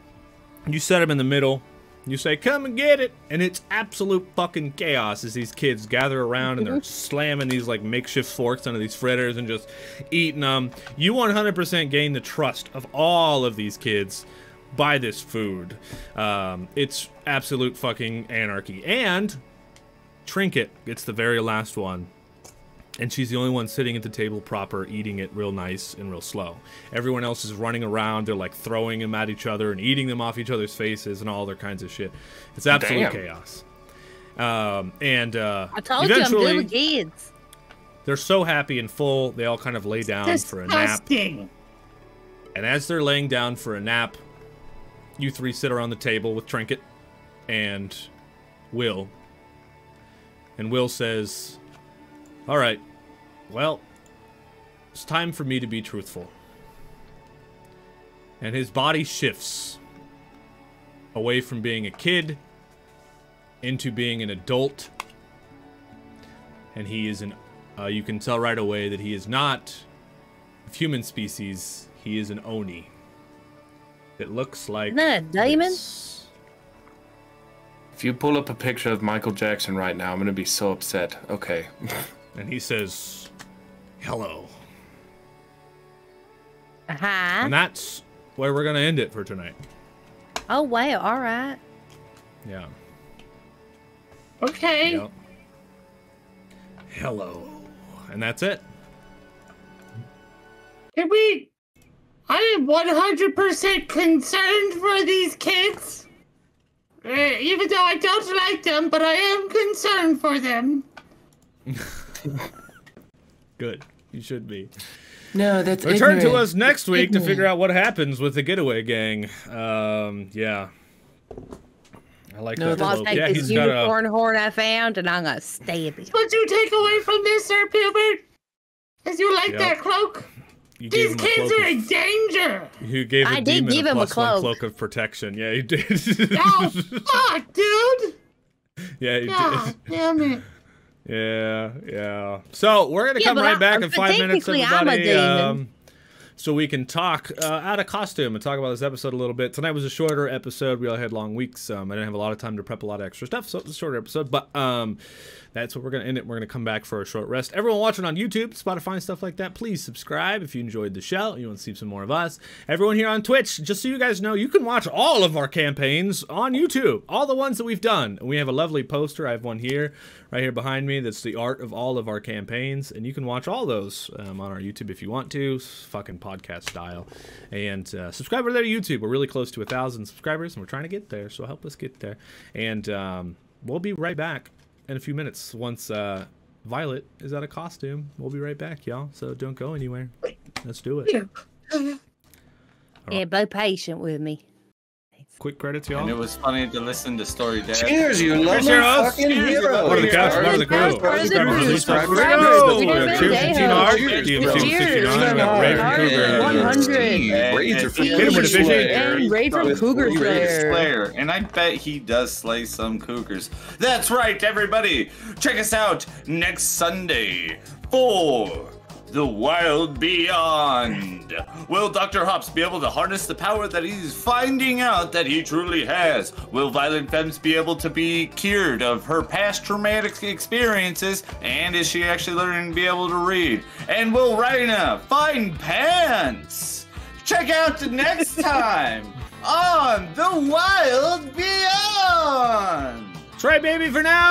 You set them in the middle. You say, come and get it. And it's absolute fucking chaos as these kids gather around and they're slamming these like makeshift forks onto these fritters and just eating them. You 100% gain the trust of all of these kids by this food. It's absolute fucking anarchy. And Trinket gets the very last one. And she's the only one sitting at the table proper, eating it real nice and real slow. Everyone else is running around. They're like throwing them at each other and eating them off each other's faces and all their kinds of shit. It's absolute chaos. I told you I'm eventually, good with kids. they're so happy and full, they all kind of lay down for a nap. Disgusting. And as they're laying down for a nap, you three sit around the table with Trinket and Will. And Will says, all right, well, it's time for me to be truthful. And his body shifts away from being a kid into being an adult. And he is you can tell right away that he is not of human species. He is an Oni. It looks like Isn't that a demon? this. If you pull up a picture of Michael Jackson right now, I'm gonna be so upset. Okay. And he says, hello. Uh-huh. And that's where we're going to end it for tonight. Oh, wow. All right. Yeah. Okay. Yep. Hello. And that's it. I am 100% concerned for these kids. Even though I don't like them, but I am concerned for them. Good. You should be. No, that's Return to us next week to figure out what happens with the getaway gang. Yeah. I like that. I'll cloak. take Yeah, this he's got unicorn horn I found and I'm going to stab it. What you take away from this, Sir Pilbert? As you like Yep. that cloak? You gave These him a kids cloak are in of- danger! You gave I the did demon give him a plus one cloak. cloak of protection. Yeah, you did. Oh, fuck, dude! Yeah, you God did. damn it. Yeah. So we're gonna come but right back in 5 minutes, technically I'm a everybody. demon. So we can talk out of costume and talk about this episode a little bit. Tonight was a shorter episode. We all had long weeks. I didn't have a lot of time to prep a lot of extra stuff, so it was a shorter episode. But that's what we're going to end it. We're going to come back for a short rest. Everyone watching on YouTube, Spotify, and stuff like that, please subscribe if you enjoyed the show. You want to see some more of us. Everyone here on Twitch, just so you guys know, you can watch all of our campaigns on YouTube. All the ones that we've done. We have a lovely poster. I have one here, right here behind me. That's the art of all of our campaigns. And you can watch all those on our YouTube if you want to. Fucking podcast style. And subscribe over there to YouTube. We're really close to 1,000 subscribers, and we're trying to get there. So help us get there. And we'll be right back in a few minutes once Violet is out of costume. We'll be right back, y'all. So don't go anywhere. Let's do it. Yeah, be patient with me. Quick credits, y'all. And it was funny to listen to Story Dad. Cheers, you lovely heroes. fucking heroes. What are the couch? What are the crew? What are the crew? Subscribers. We got Cheers from Teen Art. Cheers. DMC69. We got Raven Cougar. 100. Raids are Hit him with a fishing. And Raid from Cougar Slayer. And I bet he does slay some cougars. That's right, everybody. Check us out next Sunday for The Wild Beyond. Will Dr. Hops be able to harness the power that he's finding out that he truly has? Will Violent Femmes be able to be cured of her past traumatic experiences? And is she actually learning to be able to read? And will Raina find pants? Check out the next time on The Wild Beyond. That's right, baby, for now.